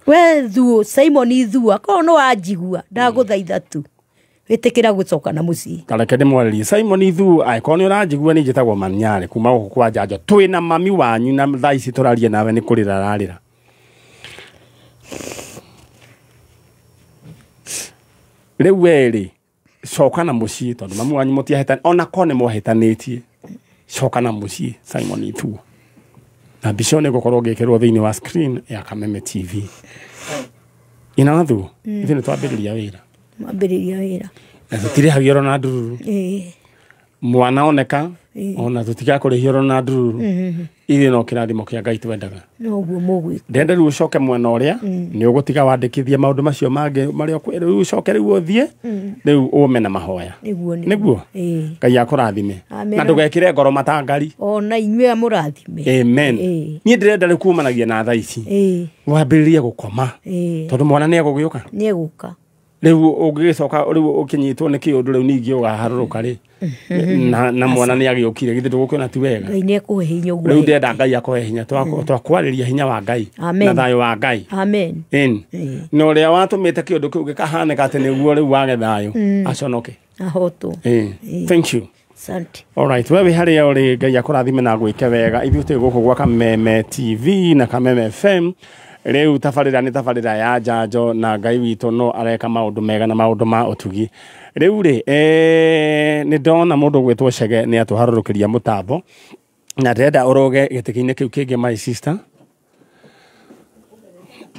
we thu Simon thu akorwo no wanjigua ndaguthaitha tu witikira gucoka na mucii kareke ndimwaririe Simon thu aikorwo ni uranjigua ni njitagwo Manyare kuma guku kwa Njanjo twina mami wanyu na thaa ici turarie nawe ni kurira rarira riu weri coka na mucii tondu mami wanyu mutiaheta ona kone mohetanetie coka na mucii Simon thu na mbica nä gå korwo ngä kä rwo thä inä wa screen ya Kameme TV inathu ithuä nä twambä rä ria wä ra na tå tirä hagio rona ndururu mwana oneka ona tå tigakå rä hio rona ndururu ithuä no kä rathimo kä a Ngai twendaga ndenda rä u å coke mwena å rä a nä å gå tiga wandä kithia maå ndå macio mangä marä a rä u å coke rä u å thiä rä u å mena mahoya nä guo Ngai akå rathime na ndå gekä re ngoro matangari ona inyuä må rathime amen niä ndä renda rä kumanagia na thaa ici wambä rä rie gå koma tondå mwana nä egå gä å ka rä u å ngä gä coka rä u å kä nyitwo nä kä å ndå rä u ningä å gaharå rå ka rä na mwana nä agä å kire githä ndå gå kä ona ti wega rä u ndenda Ngai akåhe hinya twakwarä ria hinya wa Ngai na thayå wa Ngai na å rä a watå mä te kä å ndå kä u gä kahanä ka atä nä guo rä u wage thayå aconoke thank you alright we harä a å rä Ngai akå rathime na gwä ke wega ithuä tå gå kå gwa Kameme TV na Kameme FM rä u tabarä nä tabarä ya Njanjo na Ngai witå no areka maå ndå mega na maå ndå ma å tugi rä u rä nä ndona må ndå gwä two Chege nä atå harå rå kä ria må tambo na ndärenda å roge gä tä kä-inä kä u kä ngä my sister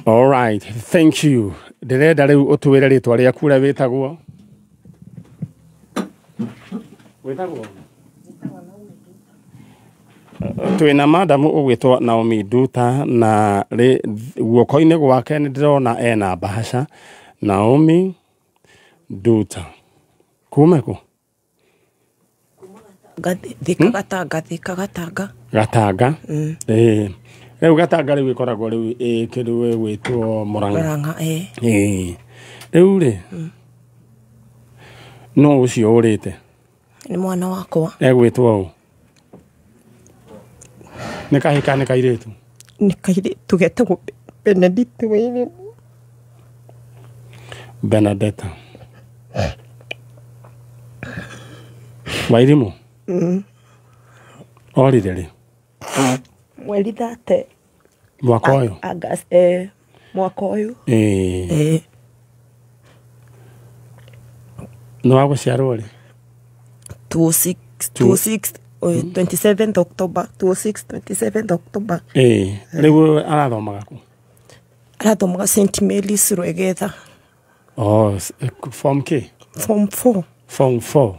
alright thank you ndärenda rä u å twä re rä twa rä aku rä a wä tagwo twina madamu ugwitwo Naomi Nduta na guoko-inĩ gwake nĩ ndĩrona ena bahasha Naomi Nduta kuma ku Gatanga rĩu Gatanga rĩu ĩkoragwo rĩu kĩndũ gwĩtwo Mũrang'a rĩu rĩ no ũcio ũrĩte nĩ mwana wakwa egwĩtwo nä kahä ka nä kairä tu nä kairä tu getagwo Benedetta Wairimu orire rä mweri 30 mwaka å yå mwaka å yå nä wagå ciarwo rä 27th October 27th October rä u arathomaga ku arathomaga St Mary's Rwegetha form K form 4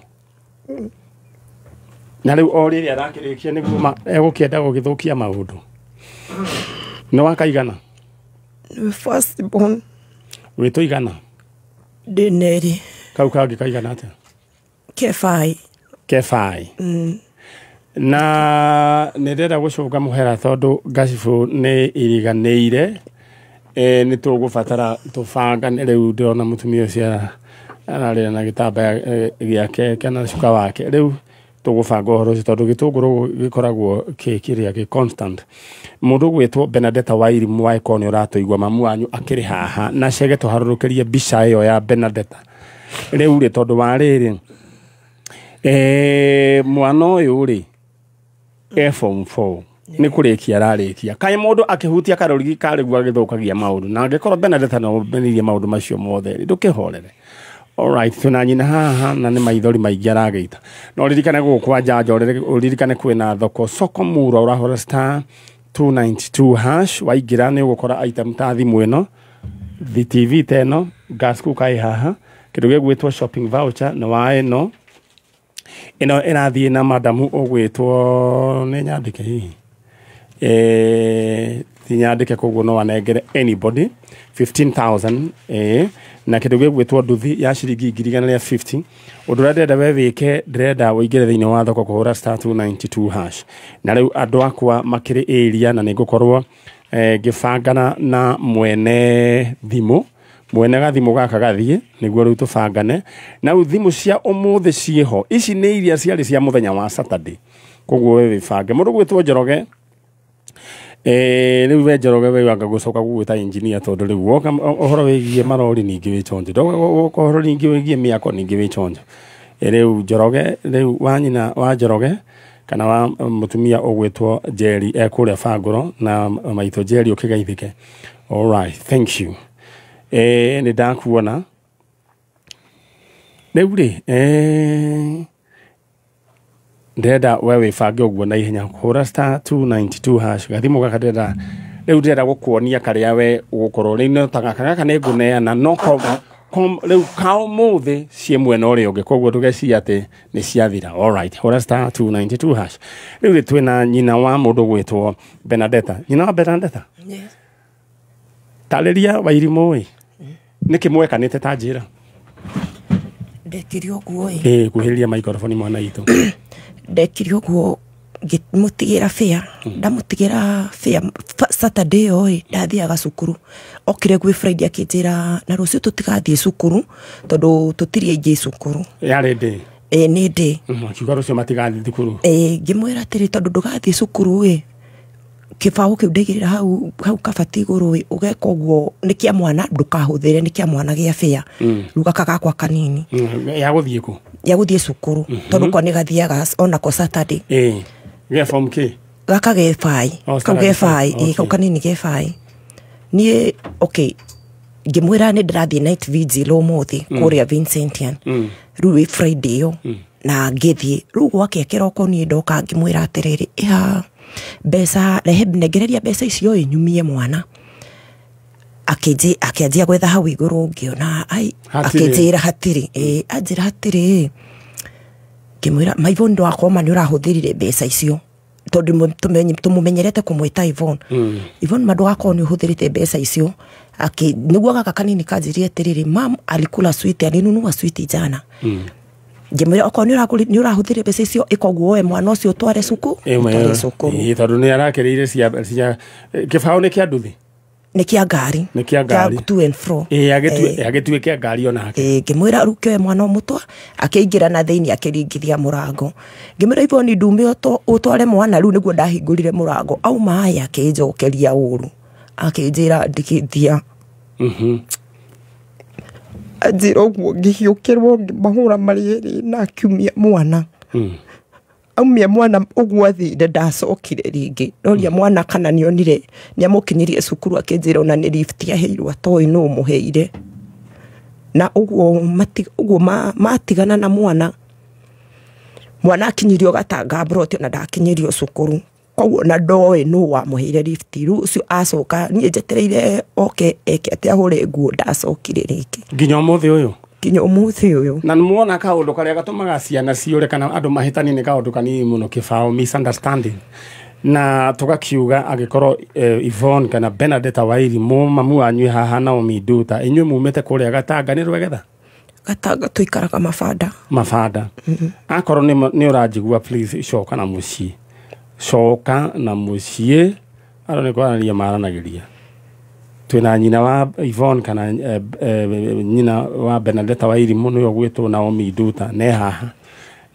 na rä u o rä rä arakä rä kia nä guo egå kä enda gå gä thå kia maå ndå nä wakaigana first born wä tå igana ndä nerä kau kangä kaigana atä kebai na nä ndenda gå cånga må hera tondå ngacibå nä iriganä ire nä tå gå batara tå bangane rä u ndä rona må tumia å cio ararä na gä tambaya gä ake kana cuka wake rä u tå gå banga å horo å cio tondå gä tå ngå rå gä koragwo kä rä a gä må ndå gwä two Benedetta Wairimu waäkorwo nä å ratå igua mamu wanyu akä rä haha na Chege tå harå rå kä rie mbica ä yo ya Benedetta rä u rä tondå wa rä rä mwana å yå rä form 4 nä kå rä kia ararä kia kaä må ndå akä hutia karorigi karä guo agä thå kagia maå ndå na angä korwo Benedetta no menirie maå ndå macio mothe ndå kä horere alright twina nyina haha na nä maithori maingä aragä ita no ririkane gå kwa Njanjo ririkane kwä na thoko soko mura å rahora star 292 hash waingä ra nä å gå kora item ta thimå ä no TV ta ä no gas cooker ä haha kä ndå gä gwä shopping voucher na wa ä no ino irathiä na madamu ugwitwo nä nyandä ke hihi ti nyandä ke koguo no wanengere anybody 15,000 na kä ndå gä gwä nduthi ya ciringi 150 å ndå å rä a ndärenda we wä ke ndärenda wå ingä re thä inä wa thoko kå hå ra star 292 hash na rä u andå akwa makä rä area na nä ngå korwo ngä bangana na mwene thimå mwene gathimå gaka gathiä niguo rä u tå bangane na u thimå cia å må thä ciäho ici nä iria ciarä cia må thenya wa Saturday koguo we wä bange må ndå gwä two Njoroge Riu we Njoroge we wanga gucoka gugwita engineer tondu riu woka ohoro wigie marori ningi wichonje ndogo ohoro ningi wigie miako ningi wichonje riu Njoroge riu wanyina wa Njoroge kana wa mutumia ogwetwo Jerry ekuria Fanguro na maito Jerry ukigaithike. All right, thank you. Ni ndakuona riu ri ndenda wewe fange uguo na ihenya hura *292# gathimu gakadeda riu ndenda gukuonia karia we ugukorwo rino tagaka kana nguneana no riu kao muthi cie mwena uri ungi koguo tugeci ati ni ciathira. All right, hura *292# riu ri twina nyina wa mundu gwitwo Benedetta. Nyina wa Benedetta? Yes. Taleria Wairimu wi niki mwekanite ta njira Ndekirio guo kuhiria microphone mwana itu ndekirio guo ngimutigira fea ndamutigira fea Saturday oi ndathiaga cukuru okire gwi Friday akinjira na rucio tutigathie cukuru tondu tutirie ingi cukuru yari ndi ni ndi kiuga rucio matigathie cukuru ngimwira atiri tondu ndugathie cukuru kibao kiu ndigirira hau kabati iguru ugeka uguo ni kia mwana ndukahuthire ni kia mwana gia fea rugaka gakwa kanini ya guthie ku ya guthie cukuru tondu ko ni gathiaga ona ko Saturday ge form k gaka ge fai kau ge fai kau kanini ge fai ni okay ngimwira ni ndirathie night vigil umuthi kuria Vincentian riu Friday yo na ngithie riu gwake kiroko ni ndoka ngimwira atiriri besa reheb negereria besa icio nyumie mwana akinjia gwetha hau iguru ngiona ai akinjira hatiri anjira hatiri ngimwira Ivon ndo akoma ni urahuthirire besa icio tondu tumumenyerete kumwita Ivon Ivon madu akona ni uhuthirite besa icio niguo gaka kanini kanjirie atiriri mam alikula sweet alinunua sweet jana ngimwira okona ni urahuthire besa icio ikoguo we mwana ucio tware cukuru tondu ni arakereire cia kibao ni kia nduthi ni kia ngari to and fro agitue kia ngari onake ngimwira ruke mwana mutwa akiingira na thiini akiringithia murango ngimwira Ivoni ndume utware mwana riu niguo ndahingurire murango au maaya akinjokeria uru akinjira ndikithia ajira uguo ngihiukirwo ngimahura marieri na kiumia mwana aumia mwana uguo athire ndacokire ringi noria mwana kana nionire ni amukinyirie cukuru akinjira ona ni lift yaheirwo atoi no muheire na uguo matigana na mwana akinyirio gatanga broti na ndakinyirio cukuru koguo na ndoi no wa muheire lift rucio acoka ni njetereire oke eke ati ahure nguo ndacokire ringi nginya umuthi uyu na muona kaundu karia gatumaga ciana ciure kana andu mahitani ni kaundu kanini muno kibao misunderstanding na tugakiuga agikorwo Ivon kana Benedetta Wairimu mamu wanyu haha na Omiduta inywe mumete kuria Gatanga ni Rwegetha Gatanga tuikaraga mafada akorwo ni urajigua please coka na mucii aro ni kwararia maranagiria twina nyina wa Ivon kana nyina wa Benedetta Wairimu ni ogwitwo na Omiduta ne haha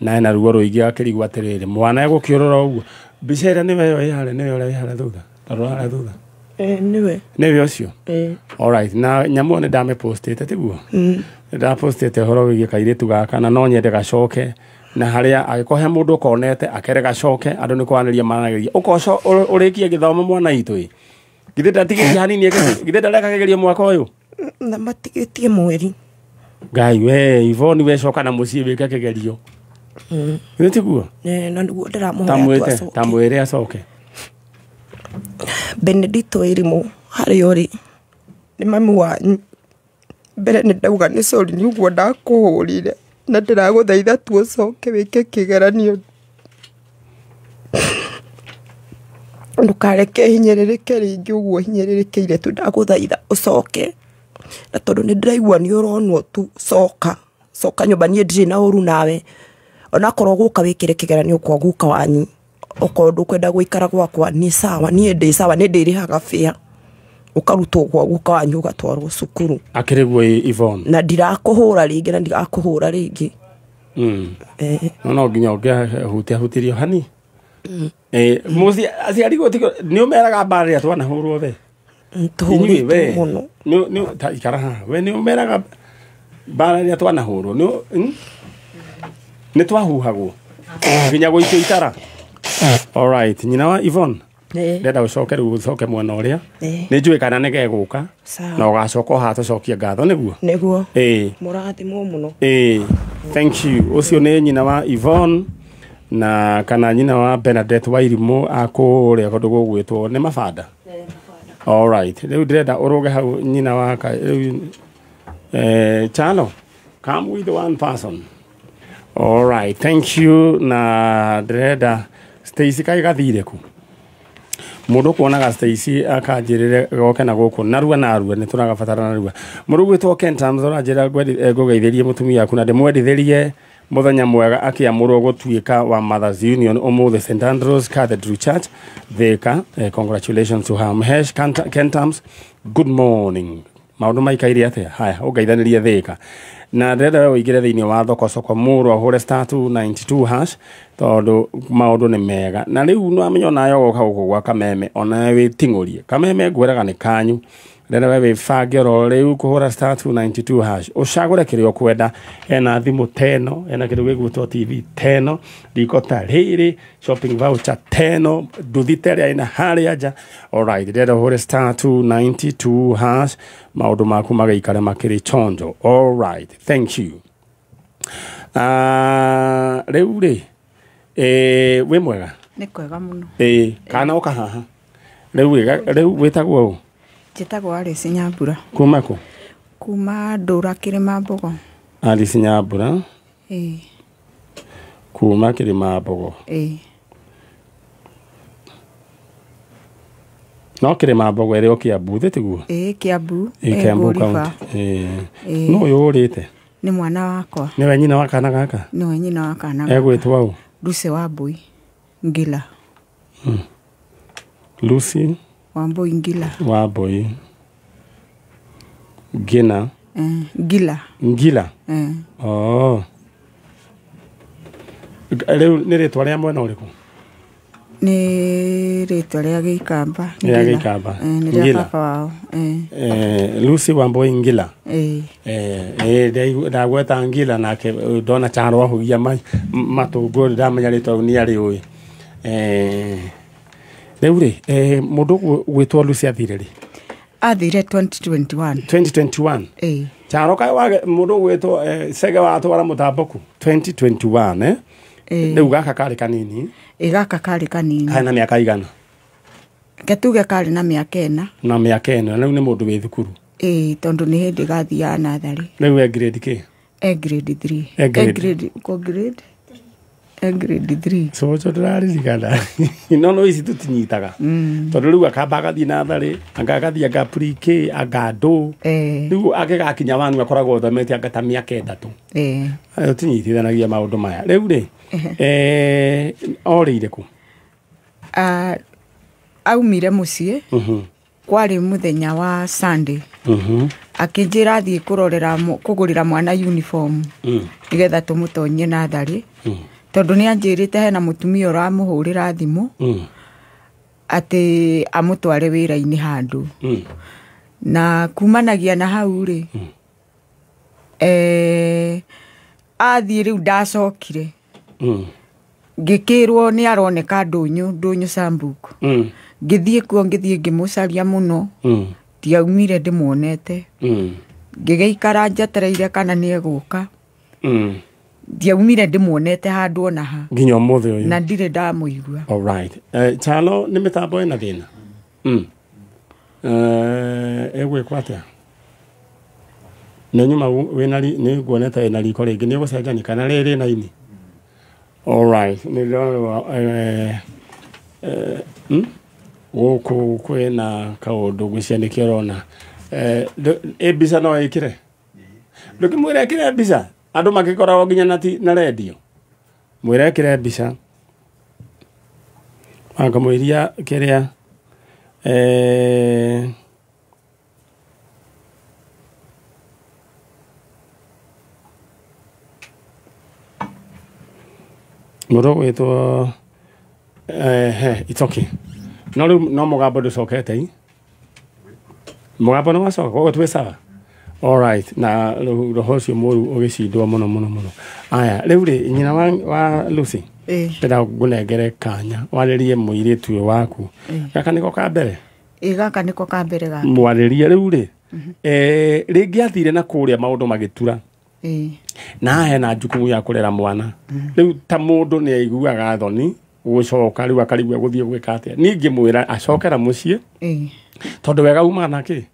na ruo ruigi akirigwa atiriri mwana egukiurura uguo bicera niwe yo yale niwe ora yale thutha arora thutha niwe ucio all right na nyamu ni ndame postete tiguo nda postete horo wigi kairitu gaka na no nyende gacoke na haria agikohe mundu konete akere gacoke andu ni kwaniria manageria ukoco urikie githomo mwana itu githe ndatigirie hanini githe ndarekageria mwaka uyu na matigitie mweri ngai we Ivoni we coka na mucii wike kigerio tiguo na niguo ndiramuhoya tamwire acoke Benedetta Wairimu hari ori ni mamu wanyu mbere ni ndauga ni sorry ni uguo ndakuhurire na ndiraguthaitha tu ucoke wike kigeranio ndukareke hinyeririke ringi uguo hinyeririkeire tu ndaguthaitha ucoke na tondu ni ndiraigua ni uronwo tu coka nyumba ni ndiri na uru nawe ona korwo guka wikire kigeranio kwa guka wanyu okondu kwenda guikara gwakwa ni sawa ni ndi sawa ni ndirihaga fea ukarutwo kwa guka wanyu gatwarwo cukuru akirigwo Ivon na ndirakuhura ringi na ndigakuhura ringi no nginya hutirio hani musi aciari gutiko ni umeraga mbara twana hurwo the tuhurite muno ni ta ikara we ni umeraga mbara twana hurwo ni twahuhagwo nginya guitio itara. All right, nyina wa Yvonne ndenda ucoke riu ucoke mwana uria ni njui kana ni geguka na ugacoka ha tucokia ngatho niguo murathimwo muno thank you. Ucio ni nyina wa Yvonne na kana nyina wa Bernadette Wairimu akuria kundu gugwitwo ni Mabanda. All right, riu ndenda uruge hau nyina wa Chalo, come with one person. All right, thank you. Na ndenda Stacy kai gathire ku mundu kuonaga Stacy akanjirire goke na guku narua ni turagabatara narua mundu gwitwo Kentams oranjira ngugeithirie mutumia aku na ndimwendithirie muthenya mwega akiamurwo gutuika wa Mothers Union umuthi St Andrews Cathedral Church Thika. Congratulations to her. Mahesh Kentams, good morning. Maundu maikaire atia haya ugeithanirie Thika na ndenda uigire thiini wa thoko murwa hure *292# tondu maundu ni mega na riu no amenyo nayo goka guku gwa Kameme ona wi tingurie Kameme ngwiraga ni kanyu ndenda we bifange ro riu kuhura *292# ucagure kirio kwenda ena thimu 10 ena kirio gigutwo TV 10 rikota riri shopping voucher 10 nduthiteria ina hari aja. All right, ndenda hure *292# maundu maku magaikare makiri chonjo. All right, thank you. Riu ri we mwega ni kwega muno kana uka haha riu witagwo u njitagwo Alice Nyambura kuma ku kuma Ndura Kirima Mbogo. Alice Nyambura kuma Kirima Mbogo no Kirima Mbogo ere Kiambu tiguo Kiambu Kiambu county no yurite ni mwana wakwa ni we nyina wa kana gaka ni we nyina wa kana gaka egwitwa u Lucy Wambui Ngila Lucy Wambui Ngila Wambui Gina Ngila oh leo ni ritwa ria mwena uriku ni ritwa ria Gikamba Ngila Lucy Wambui Ngila ndagweta Ngila nake ndona Charo ahugia matungu ndamenya ritwa ni ari ui riu ri mundu gwitwo Lucy athire 2021 Charo kai wage mundu gwitwo sege watwara mutamboku 2021 riu gaka kari kanini gaka kari kanini kana miaka igana ketuge kari na miaka ena riu ni mundu wi thukuru tondu ni hindi gathia nathari riu grade k grade 3 grade 3 so chodrari ligada no isi tutinyitaga tondu riu akamba gathie nathari agathie aga pre-k agado riu agigakinya wanu akoragwo thomete agata miaka 3 ayo tinyitithanagia maundu maya riu ri orire ku aumire mucie kwari muthenya wa Sunday akinjira athie kugurira mwana uniform nigetha tumutonye nathari tondu ni anjirite hena mutumia uramuhurira thimu ati amutware wira-ini handu na kumanagia na hau ri athie riu ndacokire ngikirwo ni aroneka ndunyu Sambuku ngithie kuo ngimucaria muno ndiaumire ndimuonete ngigeikara njetereire kana ni eguka ndiaumire ndimuonete handu ona ha nginya umuthi uyu na ndire ndamuigua. All right, Chalo ni mitambo ena thina egwikwa atia na nyuma wina ni nguoneta ena riko ringi ni gucenjania kana riri na ini. All right, ni guku kwina kaundu gwicianikia urona mbica no ikire ndukimwira ikire mbica andu magikoragwo nginya na radio mwira ikire mbica akamwiria kiria muro gwitwo It's okay. No mugambo ndũcokete mugambo no wacoka koguo twĩ sawa. All right. Na roho ũcio mũru ũgĩcindwo mũno. Aya rĩu rĩ nyina wa Lucy ndĩra ngũnengere kanya warĩrie mũirĩtu ũyũ waku gaka nĩko ka mbere gaka nĩko ka mbere gaka mwarĩrie rĩu rĩ rĩngĩ athire na kũrĩa maũndũ magĩtura na hena njukumu ya kũrera mwana rĩu ta mũndũ nĩ aiguaga thoni gũcoka rĩu akarigua gũthiĩ gwĩka atĩa ningĩ mwĩra acokera mũciĩ tondũ wega uma nake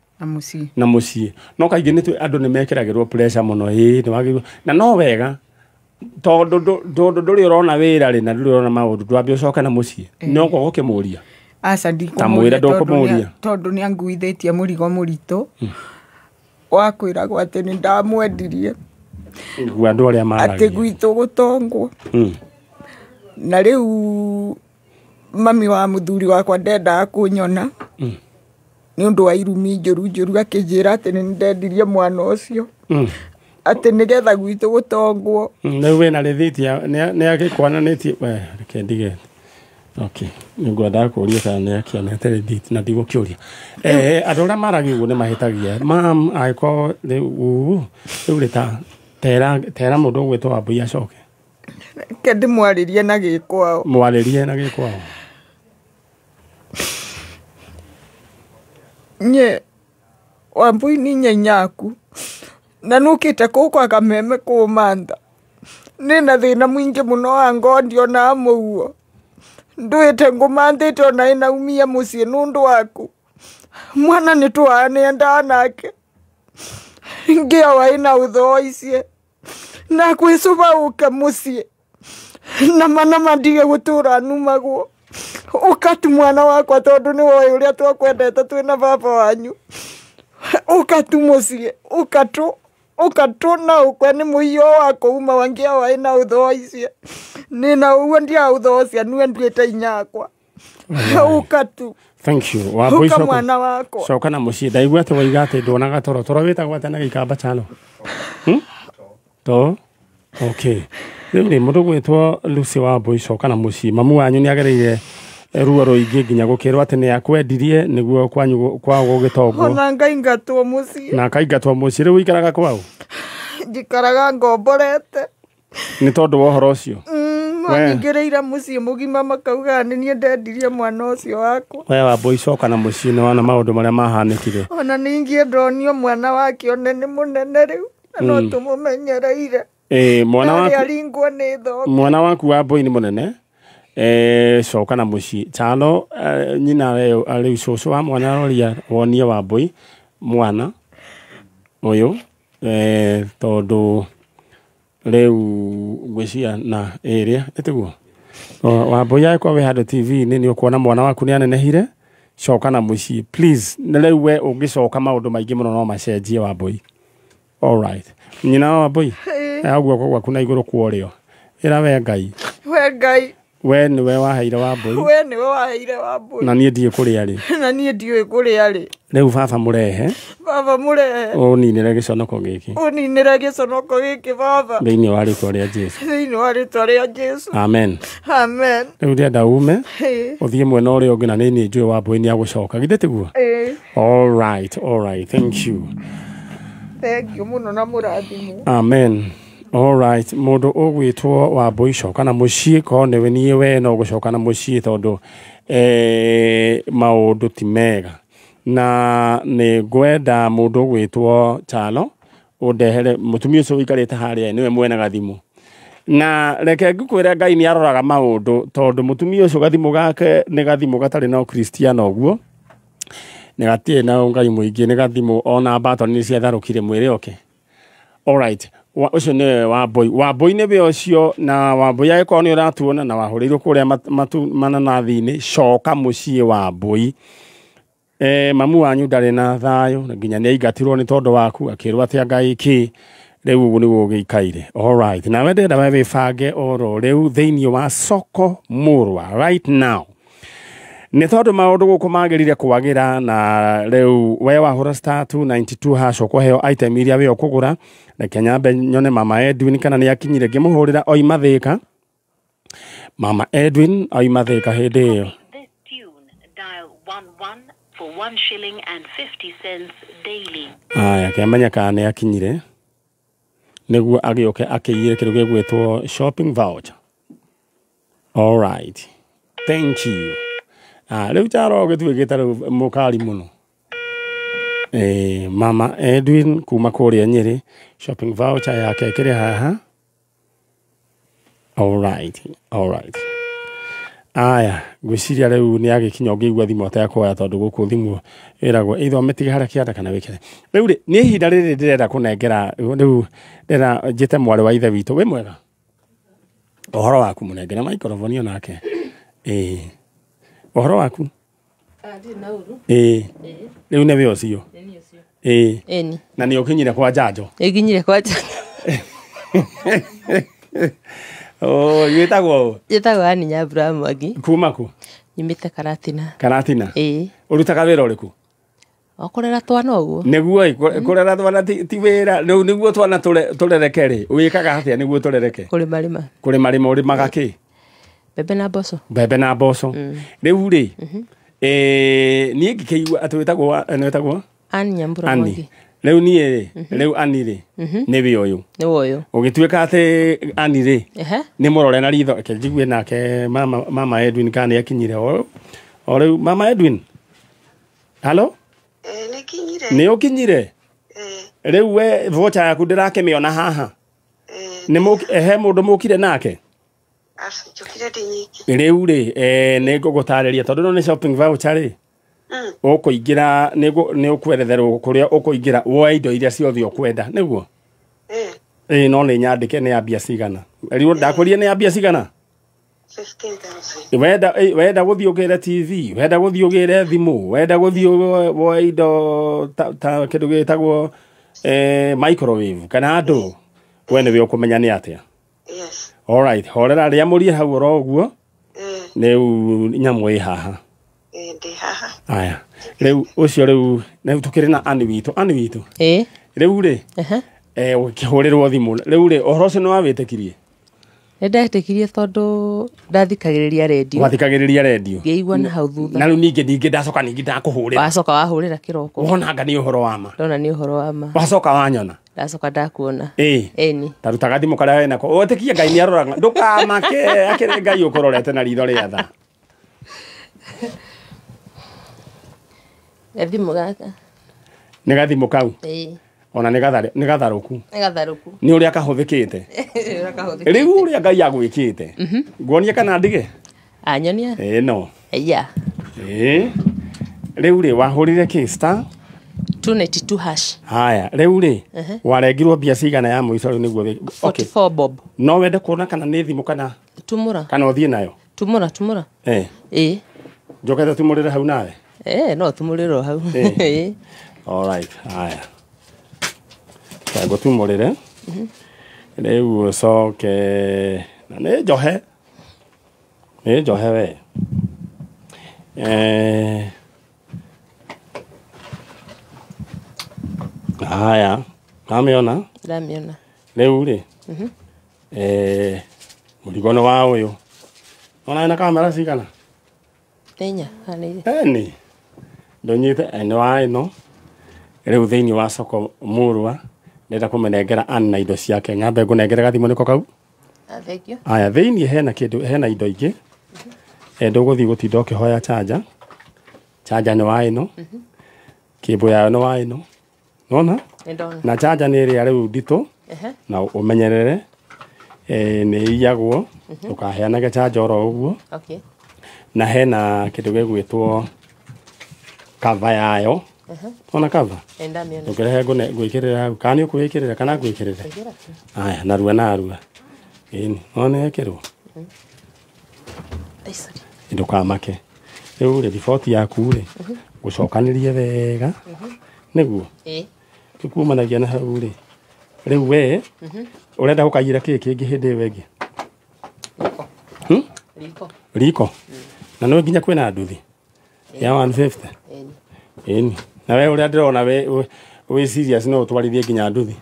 na mũciĩ no kaingĩ nĩ andũ nĩ mekĩragĩrwo pressure mũno nĩ wagĩrĩirwo na no wega tondũ ndũrĩ ũrona wĩra rĩ na ndũrĩ ũrona maũndũ ndwambie ũcoke na mũciĩ no ko ũkĩmũria aca ndikũmũria tondũ nĩ anguithĩtie mũrigo mũritũ wa kwĩragwo atĩ nĩ ndamwendirie andũ arĩa maragia atĩ gwitũ gũtongwo na rĩu mami wa mũthuri wakwa ndendaga kũnyona nĩ ũndũ wa irumi njũru akĩnjĩra atĩ nĩ ndendirie mwana ũcio atĩ nĩgetha gwitũ gũtongwo rĩu wĩna rĩthiti nĩ agĩkwananĩtie reke ndige okay ngwenda kũria kana nĩ akĩonete rĩthiti na ndigũkĩũria andũ arĩa maragia ũguo nĩ mahĩtagia mam agĩkorwo rĩu rĩ tera mũndũ ũgwĩtwo Wambui acoke ke ndĩmwarĩrie na gĩkwao mwarĩrie na gĩkwao nye Wambui ni nyenyaku na nũkĩte kũkwa kameme kũmantha nĩna thĩna mũingĩ mũno wa ngondi ona mũguo ndwĩte ngũmanthĩte ona ĩnaumia mũciĩ nũndũ waku mwana nĩ twanendaa nake ngĩowa ĩna ũthooicie na kwĩcuba ũke mũciĩ na mana ndige gũtũra numagwo ũkatu mwana wakwa tondũ nĩ woĩ ũrĩa twakwendete twĩna baba wanyu ũkatu mũciĩ ũkatu na ũkwe nĩ mũiyo wako uma wangĩowa ĩna ũthooicie nĩna ũguo ndiaũthoocia nue nduĩte inyakwa ũkatu. Thank you. Wambui coka na mũciĩ ndaigua atĩ waiga atĩ ndonaga toro wĩtagwo atĩ na gĩkamba chalo to okay rĩu rĩ mũndũ gwĩtwo Lucy Wambui coka na mũciĩ mamu wanyu nĩ agereire ruo rũingĩ nginya gũkĩrwo atĩ nĩ akwendirie nĩguo kwao gũgĩtongwo ona ngaingatwo mũciĩ na akaingatwo mũciĩ rĩu ikaraga kwao njikaraga ngomborete nĩ tondũ wa ũhoro ũcio ngĩrĩire mũciĩ mũgima makauga nĩ niĩ ndendirie mwana ũcio wakwa we Wambui coka na mũciĩ nĩ wana maũndũ marĩa mahanĩkire ona ningĩ ndonio mwana wake one nĩ mũnene rĩu no tũmũmenyereire mwana waku Wambui nĩ mũnene coka na mũciĩ chalo nyina rĩu cũcũ wa mwana roria wonie Wambui mwana ũyũ tondũ rĩu ngwĩcia na area ĩtiguo Wambui agĩkorwo wĩ handũ TV-inĩ nĩ ũkuona mwana waku nĩ anenehire coka na mũciĩ please rĩu we ũngĩcoka maũndũ maingĩ mũno no macenjie Wambui. All right nyina Wambui aguo gwaku na igũrũ kuorĩo ĩra we Ngai we nĩwe waheire Wambui na niĩ ndiĩ kũrĩa rĩ rĩu baba mũrehe ũninĩre gĩconoko gĩkĩ baba thĩinĩ wa rĩtwa rĩa Jesũ amen rĩu ndĩrenda ume ũthiĩ mwena ũrĩa ũngĩ na nĩ njũĩ Wambui nĩ agũcoka githĩ tiguo all right thank you mũno na mũrathimũ amen. All right mũndũ ũgwĩtwo Wambui coka na mũciĩ ko nĩwe niĩ we no gũcoka na mũciĩ tondũ maũndũ ti mega na nĩ ngwenda mũndũ ũgwĩtwo Chalo ũndehere mũtumia ũcio ũikarĩte harĩa nĩwe mwena gathimũ na reke ngũkwĩre Ngai nĩ aroraga maũndũ tondũ mũtumia ũcio gathimũ gake nĩ gathimũ gatarĩ na Kristiano ũguo nĩ gatirĩ na Ngai mũingĩ nĩ gathimũ ona mbatoni nĩ ciatharũkire mwĩrĩ oke. All right ũcio nĩ Wambui nĩ we ũcio na Wambui agĩkorwo nĩ ũratuona na wahũrĩirwo kũrĩa mananathi-inĩ coka mũciĩ Wambui mamu wanyu ndarĩ na thayũ nginya nĩ aingatirwo nĩ tondũ waku akĩrwo atĩ Ngai kĩ rĩu ũguo nĩguo ũgĩikaire. All right nawe ndenda we wĩbange oro rĩu thĩinĩ wa soko Mũrwa right now nĩ tondũ maũndũ gũkũ magĩrire kwagĩra na rĩu we wahũra star 292 hash ũkũheo item iria we ũkũgũra reke nyambe nyone mama Edwin kana nĩ akinyire ngĩmũhũrĩra oima Thĩka Mama Edwin aima Thika hindi iyo. This tune, dial 11 for 1 shilling and 50 cents daily. Aya kemenya kana akinyire niguo agioke akiyire kindu gigwitwo shopping voucher. All right, thank you. Riu charo gitwigite riu mukari muno. Mama Edwin kuma kuria Nyeri, shopping voucher yake kiri haha. All right. Aya gwiciria riu ni agikinya ngigwa thimu atakwa tondu guku thimu iragwo itho metiga haria kianda kana wikire riu ri ni ihinda riri ndirenda kunengera riu ndera njite mwari wa ithe witu we mwega ohoro waku munengera microphone yo nake ohoro waku ndi nauru riu ne we ocio eni na ni ukinyire kwa janjo iginyire kwa janjo yetagwo ani Nyambura Mwangi kuma ku nyimite Karatina urutaga wira uriku okorera twana uguo niguo kurera twana ti wira riu niguo twana turereke ri wikaga atia niguo turereke kuri marima uri magaki bebe na boso riu ri ni ngikeigua atwitagwo ani Nyambura Mwangi riu nie riu ani ri ni we uyu ugituika ati ani ri ni murore na ritho ke njigwe nake mama Edwin kana yakinyire o riu mama Edwin halo ni ukinyire riu we vocha yaku ndirakemiona haha ni he mundu mukire nake riu ri ni ngugutariria tondu no ni shopping voucher ri ukuingira ni ukweretherwo kuria ukuingira woe indo iria ciothe ukwenda niguo no ni nyandike ni ambia cigana riu ndakweria ni ambia cigana 15,000 wenda guthiugire TV wenda guthiugire thimu wenda guthio woe indo ta kindu gitagwo microwave kana andu we niwe ukumenya ni atia all right horera ria murie hau ro uguo riu nyamu i haha aya riu ucio riu na tukiri na ani witu riu ri ukihurirwo thimu riu ri ohoro ucio no wawitikirie ndatekirie tondu ndathikagiriria radio ngeigua na hau thutha na riu ningi ndacoka ningi ndakuhurira wacoka wahurira kiroko wonanga ni uhoro wa ma ndona ni uhoro wa ma wacoka wanyona ndacoka ndakuona eni tarutaga thimu karia wena ko otikia ngai ni aroraga ndukamake akire ngai ukororete na ritho ria tha thimu gaka ni gathimu kau ona ni gatharuku ni uria kahuthikite riu uria ngai agwikite nguonie kana ndige anyonia no ya riu ri wahurire ki star 292 hash haya riu ri warengirwo mbia cigana ya muico riu niguo 44 bob no wende kuona kana ni thimu kana tumura kana uthie nayo tumura njokete tumurire hau nawe no tumuriro hau all right haya tago tumurire riu coke na ni njohe we haya ndamiona riu ri murigono wa uyu ona na kamera cigana tenya ni ndonyite ene wa ino riu thiini wa soko murwa ndenda kumenengera ana indo ciake nyambe ngunengera gathimu niko kau thank you aya thiini hena indo ingi nduguthi gutinda ukihoya charger ni wa ino kibu ya no wa ino nona na charger ni ria riu ndito na umenyerere ni iyagwo ukaheana charger oro uguo na hena kindu gigwitwo cover yayo ona cover ndukirehe gwikirira kana ukwikirira kana gwikirira aya narua ini ona ekirwo ndukamake riu report yaku ri gucokanirie wega niguo kikumanagia na hau ri riu we urenda gukagira kingi hindi wengi riko na no nginya kwina nduthi ya 150 ini na we uria ndirona we serious no twarithie nginya nduthi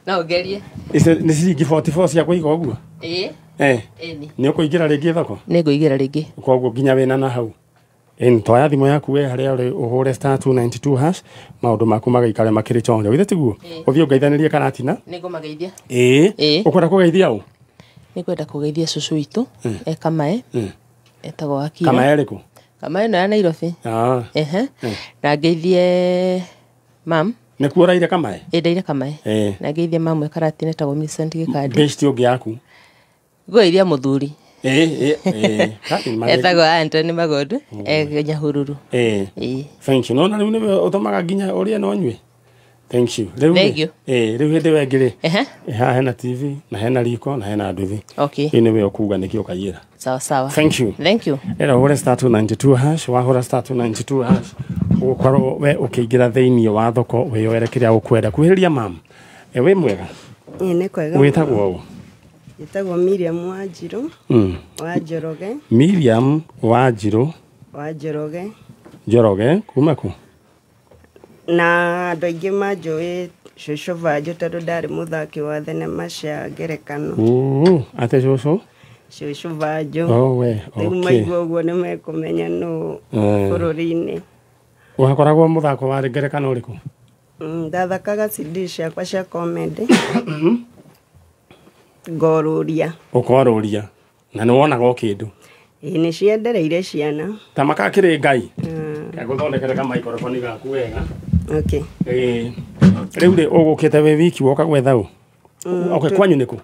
No gerie. Ni ciringi 44 cia kuiga uguo? Ni ukuingira ringi thoko? Ni nguingira ringi. Koguo nginya wina na hau. Twoya thimu yaku we haria uri uhure *292 hash maundu maku magaikare makiri chonjo. Withe tiguo? Uthie ungeithanirie karatina? Ni ngumageithia. Ukwenda kugeithia u? Ni kwenda kugeithia cucu witu Kamae. Etagwo Akira. Kamae riku? Kamae no ya Nairobi. Na ngeithie mam. Ni kuoraire Kamae? Ndaire Kamae. Na ngeithie mamu karatina etagwo Millicent Gikandi. Besti ungi yaku? Ngoithia muthuri. Etagwo Anthony Magodu Nyahururu. Thank you. No na riu ni utomaga nginya uria no nyue. Thank you. Thank you. Riu hindi wengire. Hena TV na hena riko na hena nduthi. Okay. Ini we okuga nikio kayira. Sawa sawa. Thank you. Thank you. Era ure *292 hash wa hura *292 hash. Ukorwo we ukiingira thiini wa thoko we yoere kiria ukwenda kuhiriria mam. We mwega. Ni kwega. Witagwo u? Itagwo Miriam Wanjiru. Wanjoroge. Miriam Wanjiru. Wanjoroge. Njoroge kuma ku? Na andå aingä manjå cucu banjå tondå ndarä må thaki wa thenema cia ngerekano. Ate cucu? Cucu banjå. Rä u maigua å guo nä mekå menya no bå rå ri-inä. Wakoragwo må thako warä ngerekano å rä kå? Ndathakaga CD ciakwa cia comedy. Ngorå ria. Ukorå ria na nä wonaga o kä ndå? Nä ciendereire ciana ta makakä rä ngai gå thondekere ka maikoroboni gaku wega. Rä u rä å gå kä te wä wiki woka gwetha å kwanyu nä kå?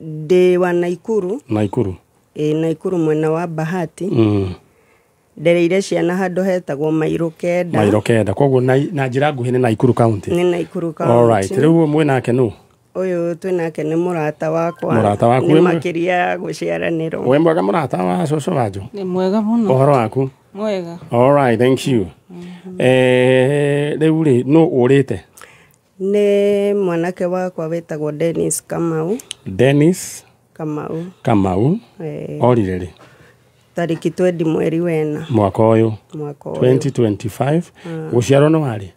Ndä wa Naikuru. Naikuru? Naikuru mwena wa Bahati. Ndereire ciana handå hetagwo Mairå Kenda. Mairå Kenda, koguo na njä ra nguhä nä Naikuru County? Nä Naikuru County. Rä u mwä nake nå? Ũyũ twĩ nake nĩ mũrata wakwa. Mũrata waku nĩ makĩria ya gũciaranĩrwo. We mwega mũrata wa cũcũ wanjũ? Nĩ mwega mũno. Ũhoro waku? Mwega. All right, thank you. Rĩu rĩ nũ ũrĩte? Nĩ mwanake wakwa wĩtagwo Dennis Kamau. Dennis Kamau. Kamau. Orire rĩ? Tariki 20 mweri wena. Mwaka ũyũ? Mwaka ũyũ. 2025. Gũciarwo nĩ warĩ?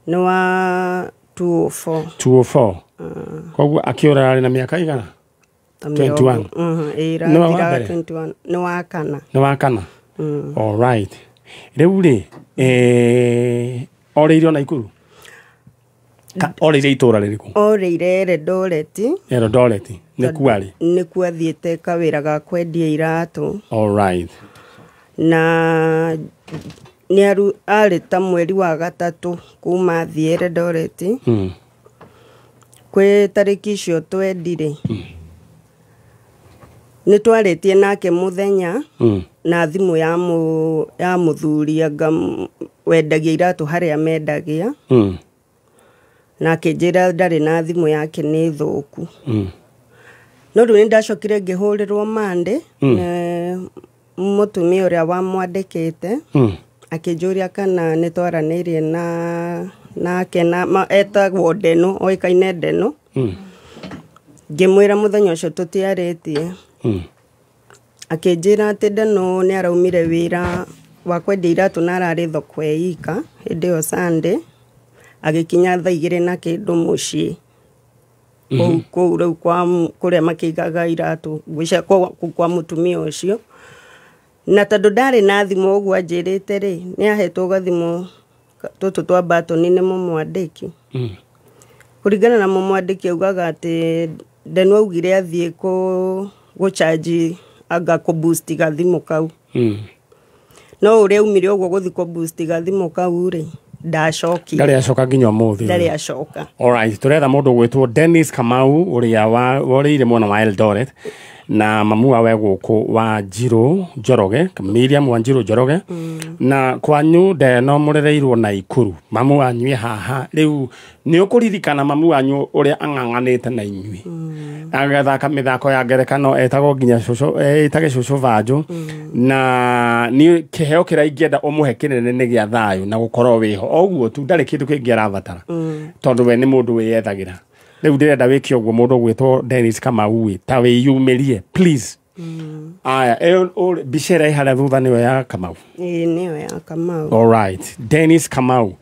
Nĩ wa 204. 204. Koguo akĩũra arĩ na mĩaka igana? 21. Nĩ wa mbere? 21. Nĩ wa kana. Nĩ wa kana? All right. Rĩu rĩ orĩire o Naikuru? Orĩire itũra rĩrĩkũ? Orĩire Eldoreti. Eldoreti. Nĩkuo arĩ? Nĩkuo athiĩte kawĩra ga kwendia iratũ. All right. Na nĩ arĩ ta mweri wa gatatũ kuma athiĩ Eldoreti. Kwĩ tarĩki icio twendire nĩ twarĩtie nake mũthenya na thimũ ya mũthuri anga wendagia iratũ harĩa mendagia na akĩnjĩra ndarĩ na thimũ yake nĩ thũku. No rĩu nĩ ndacokire ngĩhũrĩrwo Monday mũtumia ũrĩa wamwandĩkĩte akĩnjũria kana nĩ twaranĩirie nake etagwo Ndeno, oĩkaine Ndeno. Ngĩmwĩra mũthenya ũcio tũtiarĩtie. Akĩnjĩra atĩ Ndeno nĩ araumire wĩra wa kwendia iratũ na ararĩ thoko ika hĩndĩ ĩyo Sunday, agĩkinya thaa 2 na kĩndũ mũciĩ kũu rĩu kũrĩa makĩigaga iratũ kwa mũtumia ũcio. Na tondũ ndarĩ na thimũ ũguo anjĩrĩte rĩ, nĩ ahetwo gathimũ tũtũ twa batoni nĩ mũmwandĩki. Kũringana na mũmwandĩki augaga atĩ Ndeno augire athiĩ gũchanji anga kũboost gathimũ kau. No ũrĩa aumire ũguo gũthiĩ kũboost gathimũ kau rĩ, ndacokire. Ndarĩ acoka nginya ũmũthĩ? Ndarĩ acoka. All right, tũretha mũndũ gwĩtwo Dennis Kamau ũrĩa worĩire mwena wa Eldoret na mamu wawe gũkũ Wanjiru Njoroge, Miriam Wanjiru Njoroge. Na kwanyu Ndeno mũrereirwo Naikuru, mamu wanyu haha. Rĩu nĩ ũkũririkana mamu wanyu ũrĩa ang'ang'anĩte na inyuĩ agathaka mĩthako ya ngerekano etagwo nginya etage cũcũ Vanjũ, na nĩ kĩheo kĩrĩa ingĩenda ũmũhe kĩnene nĩ gĩa thayũ na gũkorwo wĩho ũguo tu, ndarĩ kĩndũ kĩngĩ arabatara tondũ we nĩ mũndũ wĩyethagĩra. Rĩu ndĩrenda wĩke ũguo mũndũ gwĩtwo Dennis Kamau ta wĩyumĩrie please. Aya mbica ĩrĩa harĩa thutha nĩyo ya Kamau? Nĩyo ya Kamau. All right, Dennis Kamau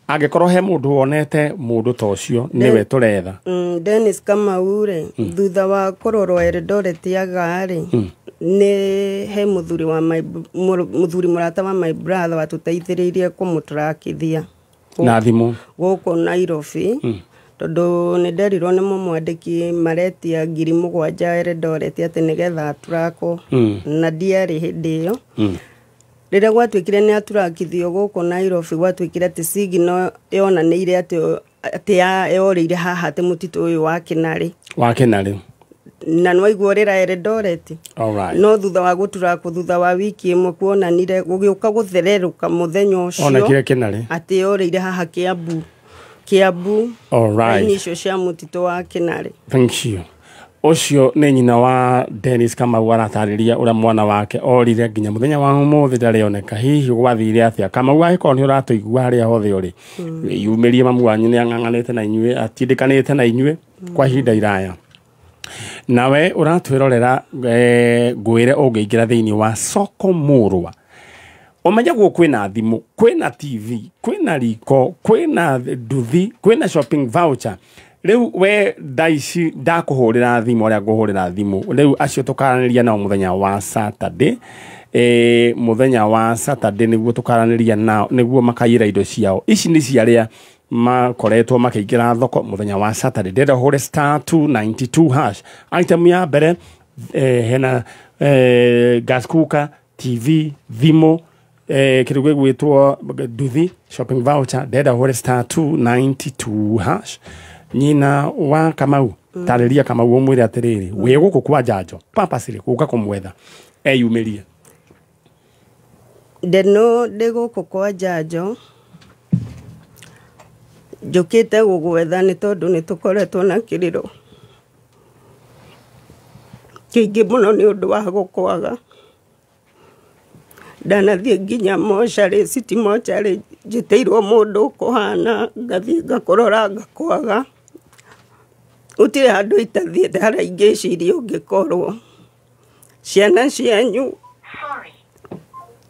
Angikorwo he mundu wonete mundu ta ucio niwe turetha. Dennis Kamaure thutha wa kororwo Eldoret agari ne he muthuri wa muthuri murata wa my brother watuteithiririe kumutrakithia na thimu guko Nairobi tondu ni nderirwo ni mumwandiki maretia 7,000 Eldoret ati nigetha aturako na ndiari hindi iyo rĩrĩa gwatuĩkire nĩ aturakithio gũkũ Nairobi gwatuĩkire atĩ signal yonanĩire atĩ yorĩire haha atĩ mũtitũ ũyũ wa Kinarĩ na nĩwaigua ũrĩra Eldoret. No thutha wa gũturakwo thutha wa wiki ĩmwe kuonanire gũgĩũka gũthererũka mũthenya ũcio atĩ yorĩire haha Kiambu raini icio cia mũtitũ wa Kinarĩ. Thank you. Ocio nĩ nyina wa Dennis Kamau aratarĩria ũrĩa mwana wake orire nginya mũthenya wa ũmũthĩ ndarĩoneka. Hihi gwathire atĩa? Kamau agĩkorwo nĩ ũratũigua harĩa hothe ũrĩ, yumĩrie mamu wanyu nĩ ang'ang'anĩte na inyuĩ, atindĩkanĩte na inyuĩ kwa ihinda iraya. Nawe ũratwĩrorera ngwĩre ũngĩingĩra thĩinĩ wa Soko Mũrwa ũmenyagwo kwĩna thimũ, kwĩna TV, kwĩna riko, kwĩna nduthi, kwĩna shopping voucher. Leu we daici ndakuhurira thimu ria nguhurira thimu leu acio tukaranĩria nao muthenya wa Saturday muthenya wa Saturday niguo tukaranĩria nao niguo makayira indo ciao ici ni ciaria makoretwo makĩingĩra thoko muthenya wa Saturday ndenda hore *292# item ya mbere hena gas cooker, TV, thimu kirugo gwitwo nduthi, shopping voucher ndenda hore *292#. Nyina wa Kamau tarĩria Kamau ũmwĩre atĩrĩrĩ wĩ gũkũ kwa njanjo papacĩrĩ gũka kũmwetha eyumĩrie. Ndeno ndĩ gũkũ kwa njanjo njũkĩte gũgwetha nĩ tondũ nĩ tũkoretwo na kĩrĩro kĩingĩ mũno nĩ ũndũ wa gũkwaga. Ndanathiĩ nginya mocarĩ city mocarĩ njĩtĩirwo mũndũ kũhana ngathiĩ ngakũrora ngakwaga. Gũtirĩ handũ itathiĩte harĩa ingĩciria ũngĩkorwo. Ciana cianyu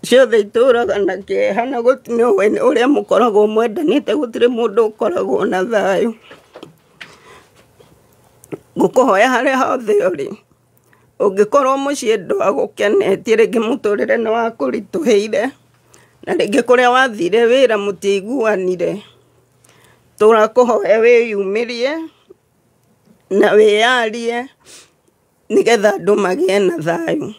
ciothe itũraga na kĩeha na gũtinĩ ũrĩa mũkoragwo mwendanĩte gũtirĩ mũndũ ũkoragwo na thayũ. Ngũkũhoya harĩa hothe ũrĩ ũngĩkorwo mũciĩ ndwagũkenetie rĩngĩ mũtũrĩre nĩ wakũritũhĩire na rĩngĩ kũrĩa wathire wĩra mũtiiguanire tũrakũhoya wĩyumĩrie na wĩyarie nĩgetha andũ magĩe na thayũ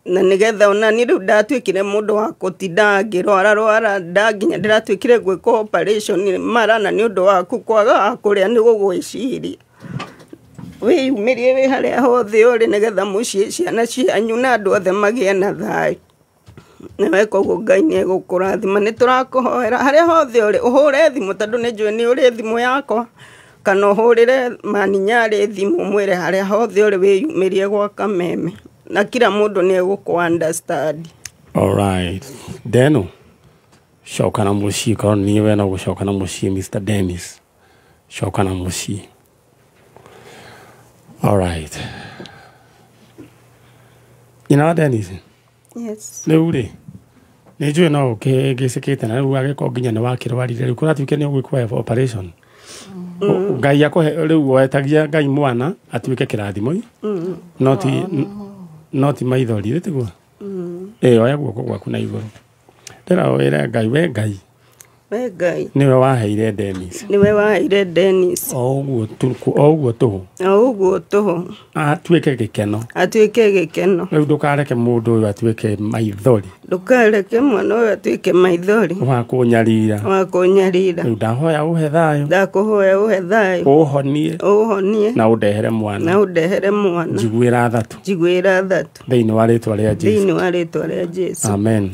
na nĩgetha ona niĩ rĩu ndatuĩkire mũndũ wa gũtinda ngĩrwara ndanginya ndĩratuĩkire gwĩkwo operation mara na nĩ ũndũ waku kwaga kũrĩa nĩ gũgwĩciria. Wĩyumĩrie wĩ harĩa hothe ũrĩ nĩgetha mũciĩ ciana cianyu na andũ othe magĩe na thayũ. Nawe koguo Ngai nĩ egũkũrathima. Nĩ tũrakũhoera harĩa hothe ũrĩ ũhũre thimũ tondũ nĩ njũĩ nĩ ũrĩ thimũ yakwa kana ũhũrĩre Maninyarĩ thimũ mwĩre harĩa hothe ũrĩ wĩyumĩrie gwa Kameme na kila mũndũ nĩ egũkũ-understand. Alright. Deno coka na mũciĩ korwo nĩ we no gũcoka na mũciĩ Mr. Dennis coka na mũciĩ. Alright. Dennis? Yes. Rĩu rĩ nĩ njũĩ no ũkĩgĩcĩkĩte na rĩu agĩkorwo nginya nĩ wakĩrwarire rĩu kũratuĩke nĩ ũgwĩkwo operation. Ngai akũhe rĩu wetagia Ngai mwana atuĩke kĩrathimo no ti maithori tiguo. Oya guoko gwaku na igũrũ ndĩra wĩre Ngai we Ngai niwe waheire Dennis. Niwe waheire Dennis. O ũguo tũhũ atuĩke gĩkeno. Rĩu ndũkareke mũndũ ũyũ atuĩke maithori. Ndũkareke mwana ũyũ atuĩke maithori wa kũnyarira. Rĩu ndahoya ũhe thayũ. Ndakũhoya ũhe thayũ. Ũhonie na ũndehere mwana. Njiguĩra thatũ. Thĩinĩ wa rĩĩtwa rĩa Jesũ. Amen.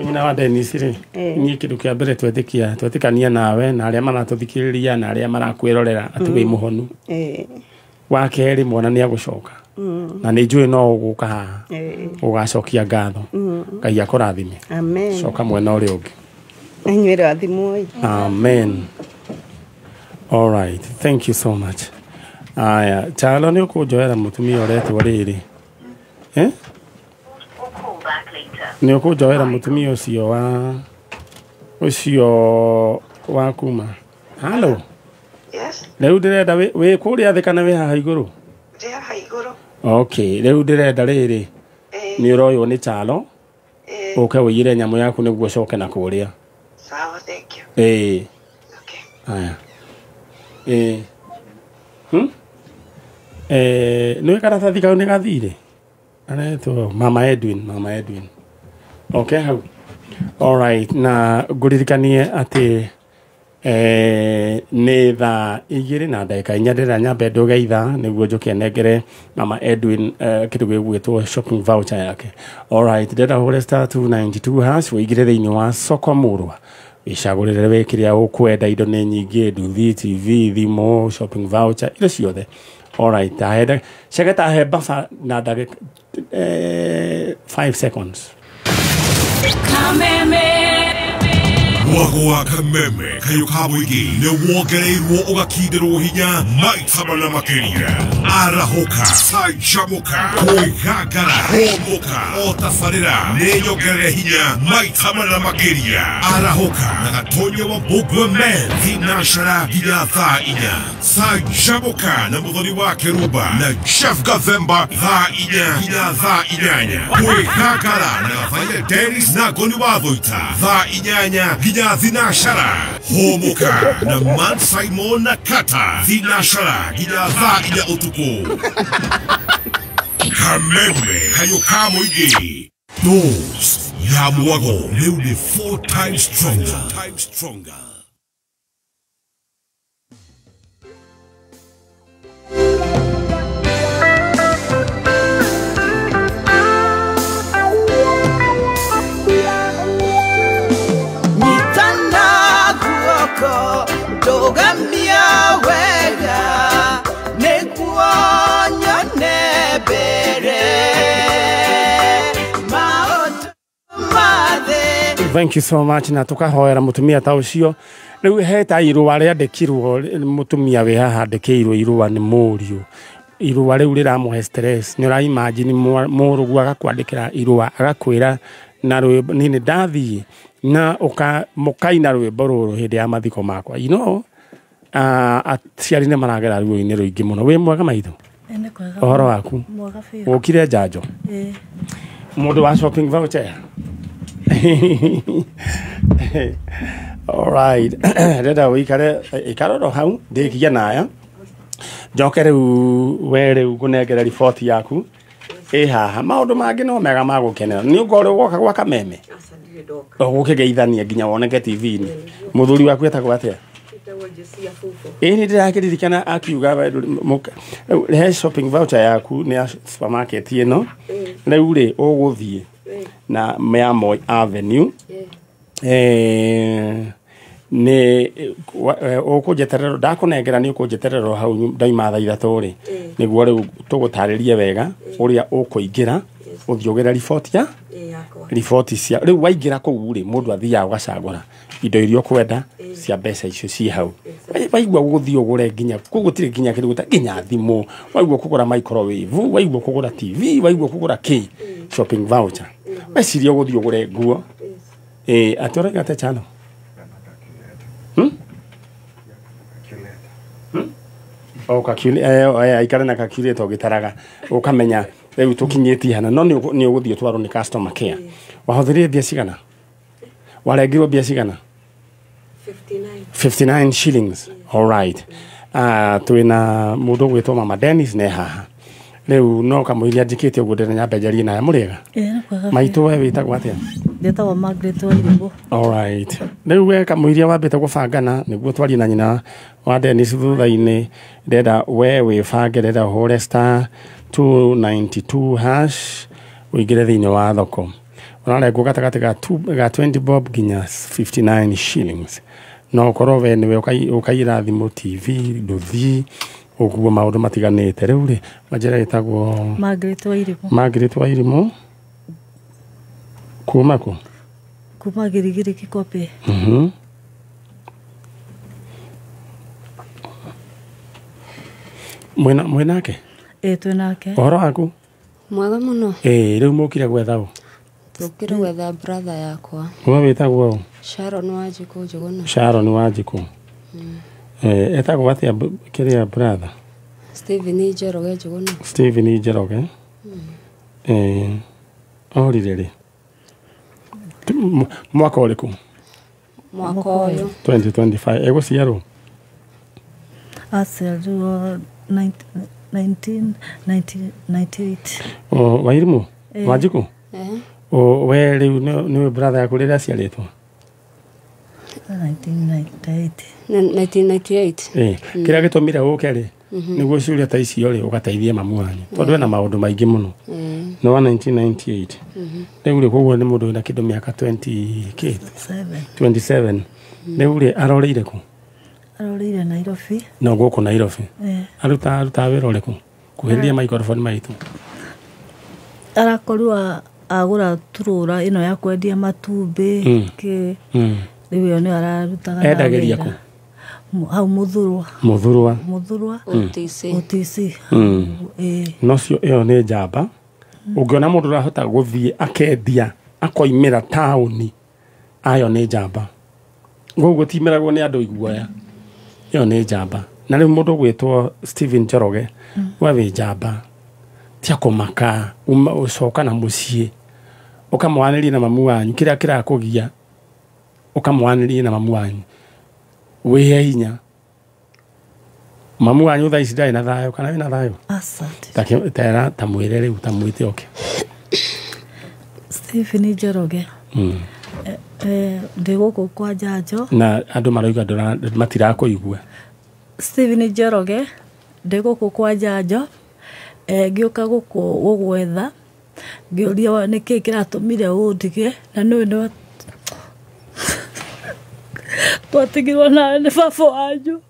Nyina wa Dennis rĩ niĩ kĩndũ kĩa mbere twetĩkania nawe na arĩa maratũthikĩrĩria na arĩa marakwĩrorera atĩ wĩ mũhonu. Wa kerĩ mwana nĩ agũcoka na nĩ njũĩ no ũgũka haha ũgacokia ngatho. Ngai akũrathime. Coka mwena ũrĩa ũngĩ. Inyuĩ rathimwo. Amen. All right, thank you so much. Aya chalo nĩ ũkũnjoera mũtumia ũretwo rĩrĩ nĩ ũkũnjoera mũtumia ũcio wa kuma halo yes rĩu ndĩrenda wĩ kũrĩa thĩ kana wĩ haha igũrũ ndĩ haha igũrũ okay rĩu ndĩrenda rĩrĩ nĩ ũroywo nĩ Chalo ũke wĩire nyamũ yaku nĩguo coke na kũrĩa sawa thank you okay haya nĩ karatathi kau nĩ gathire aretwo Mama Edwin okay hau alright na ngũririkanie atĩ nĩ thaa 2:04 ndĩrenda nyambe ndũgeitha nĩguo njũke nengere Mama Edwin kĩndũ gĩgwĩtwo shopping voucher yake alright ndĩrenda hũre *292 hash wĩigire thĩinĩ wa soko mũrwa wĩcagũrĩre wĩ kĩrĩa ũkwenda indo nĩ nyingĩ nduthi TV thimũ shopping voucher indo ciothe alright aheda shagata he buffer na ndagĩka 5 seconds Wagwa kameme kayo kabuigi ne wogereirwo ugakindĩrwo hinya maita mana makĩria arahoka sajamoka kwĩgangara homoka otabarĩra nĩnyongerere hinya maita mana makĩria arahoka na gatonyo wa Bogwe Men thinacara nginya thaa 4 sajamoka na mũthoni wa Keruba na Chef Gathemba thaa 4 nginya thaa 8 kwĩgangara na gabaire Dennis na Goni wa Thoita thaa 8 nginya Thinashara homoka na Man Simon na Kata Thinashara nginya thaa 4 utuku kameme kayo kamuigi dose ya mwago rĩu nĩ 4 times stronger Dogamia wega nekuonyo nebere thank you so much na tukahoera mutumia ta ucio riu heta irua riandikirwo mutumia we haha andikirwo irua ni muriu irua riu riramuhe stress ni ra imagine murugu agakwandikira irua agakwira na nini ndathi na mukaina rwimbo ruru hindi ya mathiko makwa you know aciari nĩ maragera ruo-inĩ rũingĩ mũno wĩ mwega maitho ũhoro waku ũkire njanjo mũndũ wa shopping voucher alright reda wĩikare ikaroro hau ndĩkia naya njoke rĩu we rĩu ngũnengere report yaku haha maũndũ mangĩ no mega ma gũkenera nĩ ũngorwo woka gwa Kameme gũkĩgeithania nginya woneke TV-inĩ mũthuri waku etagwo atĩa nĩ ndĩrakĩririkana akiuga he shopping voucher yaku nĩ ya supermarket ĩno rĩu rĩ ũgũthiĩ na Moi Avenue nĩ ũkũnjeterera ndakũnengera nĩ ũkũnjeterera hau ndaima thaa 3 rĩ nĩguo rĩu tũgũtarĩrie wega ũrĩa ũkũingĩra ũthiũgĩra report cia rĩu waingĩra kũu rĩ mũndũ athiaga ũgacagũra indo iria ũkwenda cia mbeca icio ci hau waigua gũthiĩ ũgũre nginya gũtirĩ nginya kĩndũ gĩta nginya thimũ waigua kũgũra microwave waigua kũgũra TV waigua kũgũra shopping voucher weciria gũthiĩ ũgũre nguo atũrega te chano aikare na calculator ũgĩtaraga ũkamenya rĩu tũkinyĩtie hana no nĩ ũgũthiĩ twarwo nĩ customer care wahũthĩrire mbia cigana warengirwo mbia cigana 59 shillings alright twĩna mũndũ ũgwĩtwo Mama Dennis ne haha rĩu no kamũiria njĩkĩte ũguo ndĩna nyambe njarie naye mũrĩega maitũ we wĩtagwo atĩa ndĩtagwo Margaret Wairimu alright rĩu we kamũiria wambĩte gũbangana nĩguo twarie na nyina wa Dennis thutha-inĩ ndĩrenda we wĩbange ndĩrenda ũhũre *292 hash ũingĩre thĩinĩ wa thoko ũrarengwo gatagatĩ ga 20 bob nginya 59 shillings no ũkorwo we nĩwe ũkaira thimũ TV nduthi ũguo maũndũ matiganĩte rĩu rĩ manjĩra ĩtagwo Margaret Wairimu kuma kũ kuma Girigiri Kikope mwenake twĩnake ũhoro waku mwega mũno rĩu mũkire gwetha ũ Tukire gwetha brother yakwa. Wa wetagwo Sharon Wanjiku Njuguna. Sharon Wanjiku. Etagwo atia kiria brother? Stephen Njoroge Njuguna. Stephen Njoroge. Orire ri. Mwaka uriku? Mwaka uyu 2025. Ego ciarwo? Aciarirwo 1998. Wairimu Wanjiku? We riu niwe brother yaku riria aciaritwo? 1998. Kiria gitumire uke ri niguo ciuria ta icio ri ugateithie mamu wanyu tondu ena maundu maingi muno. No wa 1998 riu ri koguo ni mundu na kindu miaka 27 riu ri aroreire ku? Aroreire Nairobi. No guku Nairobi? Aruta wira uriku kuhiriria microphone maitu? Arakorwo agura turura ino ya kwendia matumbi ke riu yo ni ararutaga endageria ku? Hau Muthurwa. OTC. Nocio iyo ni njamba. Ungiona mundu urahota guthie akendia akoimira tauni ayo ni njamba. Gugu timiragwo ni andu iguoya. Iyo ni njamba. Na riu mundu gwitwo Stephen Njoroge we wi njamba. Tia kumaka ucoka na mucii ukamwaniria na mamu wanyu kiria kirakugia ukamwaniria na mamu wanyu we hinya. Mamu wanyu thaa ici ndari na thayo kana wina thayo? Asante. Tera tamwire riu tamwite oke. Stephen Njoroge. Ndi guku kwa njanjo. Na andu marauga matirakuigua. Stephen Njoroge ndi guku kwa njanjo. Ngioka guku gugwetha ngioria niki kiratumire undige na no twatigirwo nawe ni baba wanyu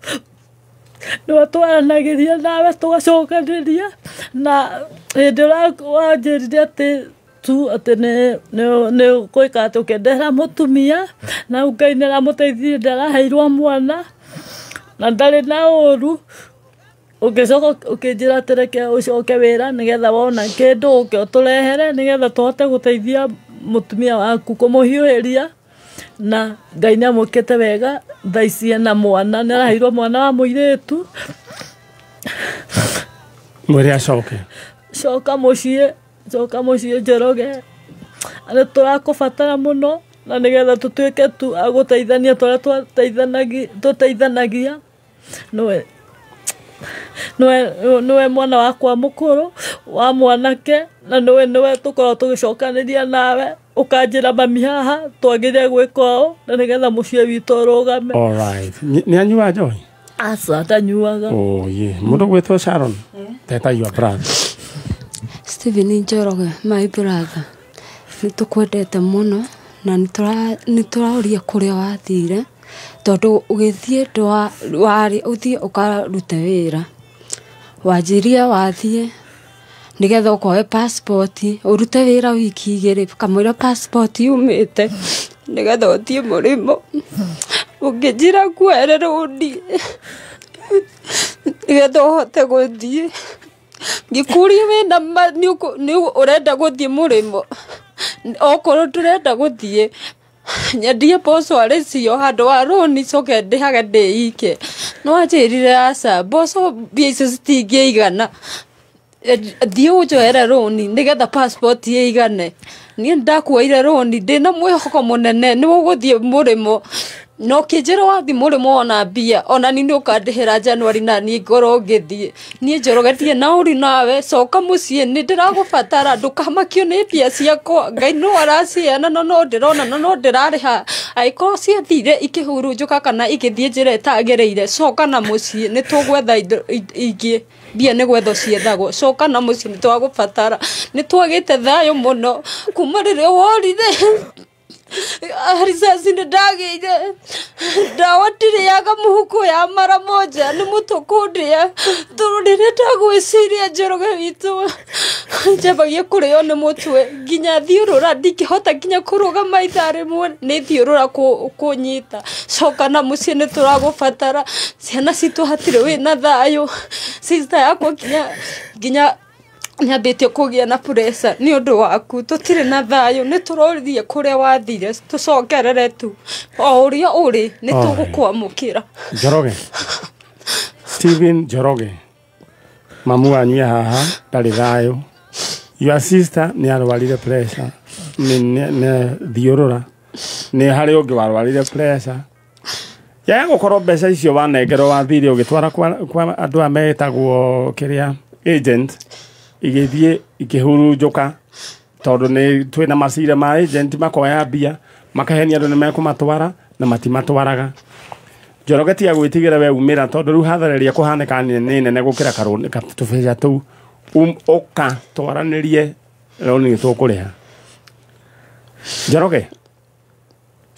no twaranagiria nawe tugacokaniria na hindi wanjirire ati tu ati ne gwika ati ukendera mutumia na ukainera muteithie ndaraheirwo mwana na ndari na uru ukicoka ukinjira tereke ucoke wira nigetha wona kindu uke uturehere nigetha tuhote guteithia mutumia waku kumuhiuhiria na Ngai niamukite wega thaicie na mwana naraheirwo mwana wa muiritu mwiri acoke coka mucie Njoroge ana turakubatara muno na nigetha tutuike tu aguteithania turia tuteithanagia nowe mwana wakwa mukuru wa mwanake na nowe tukorwo tugicokaniria nawe ukanjira mami haha twagire gwika u na nigetha mucie witu rugame. Alright. Ni anyua njohi? Asa tanyuaga. Oh yeah. Mundu gwitwo Sharon. Teta your brother. Stephen Njoroge, my brother. Nitukwendete muno na nituraoria kuria wathire tondu ugithie wari uthie ukarute wira wajiria wathie nigetha ukoe passport urute wira wiki igiri kamwira passport yumite nigetha uthie murimo ukijira kwere rudi nigetha uhote guthie ngikuria wina ni urenda guthie murimo okorwo turenda guthie nyendie boso arecio handu wa roni coke ndihage ndiike no ajirire asa boso biaco citingĩigana thie unjoere roni nigetha passport igane nie ndakuoire roni ndina mwihoko munene ni uguthie murimo no kinjira wathi murimo ona mbia ona ni ukandihira January na ni ngoro ngithie nie Njorogetie na uri nawe coka mucie ni ndiragubatara ndukamakio ni mbia ciakwa Ngai no araciana no ndirona no ndirariha aiko ciathire ikihurunjuka kana ikithie njira itagereire coka na mucie ni tugwetha ingi mbia ni gwetho ciethagwo coka na mucie ni twagubatara ni twagite thayo muno kuma riria worire risasi ndagire dawa tiriaga muhuko ya mara moja ni mutukundia turudire tagwiciria Njoroge witu njabagia kurio ni mutwe nginya thiurura ndikihota nginya kurugama ithare mwe ni thiurura kunyita coka na mucie ni turagubatara ciana citu hatire wina thayo sister yakwa nginya nyambĩtie kũgĩa na pressure nĩ ũndũ waku tũtirĩ na thayũ nĩ tũrorithie kũrĩa wathire tũcokerere tu o ũrĩa ũrĩ nĩ tũgũkwamũkĩra Njoroge Stephen Njoroge mamu wanyu haha ndarĩ thayũ your sister nĩ arwarire pressure nĩ thiũrũra nĩ harĩ ũngĩ warwarire pressure ya gũkorwo mbeca icio wanengerwo wathire ũgĩtwara kwa andũ a metagwo kĩrĩa agent igithie ikihurunjuka tondu ni twina macira ma agent makoya mbia makahenia andu ni mekumatwara na matimatwaraga Njoroge tia gwitigira we umira tondu riu hathereria kuhanika ni nene gukira karuni tubeca tu oka twaranirie rero ni tukuriha Njoroge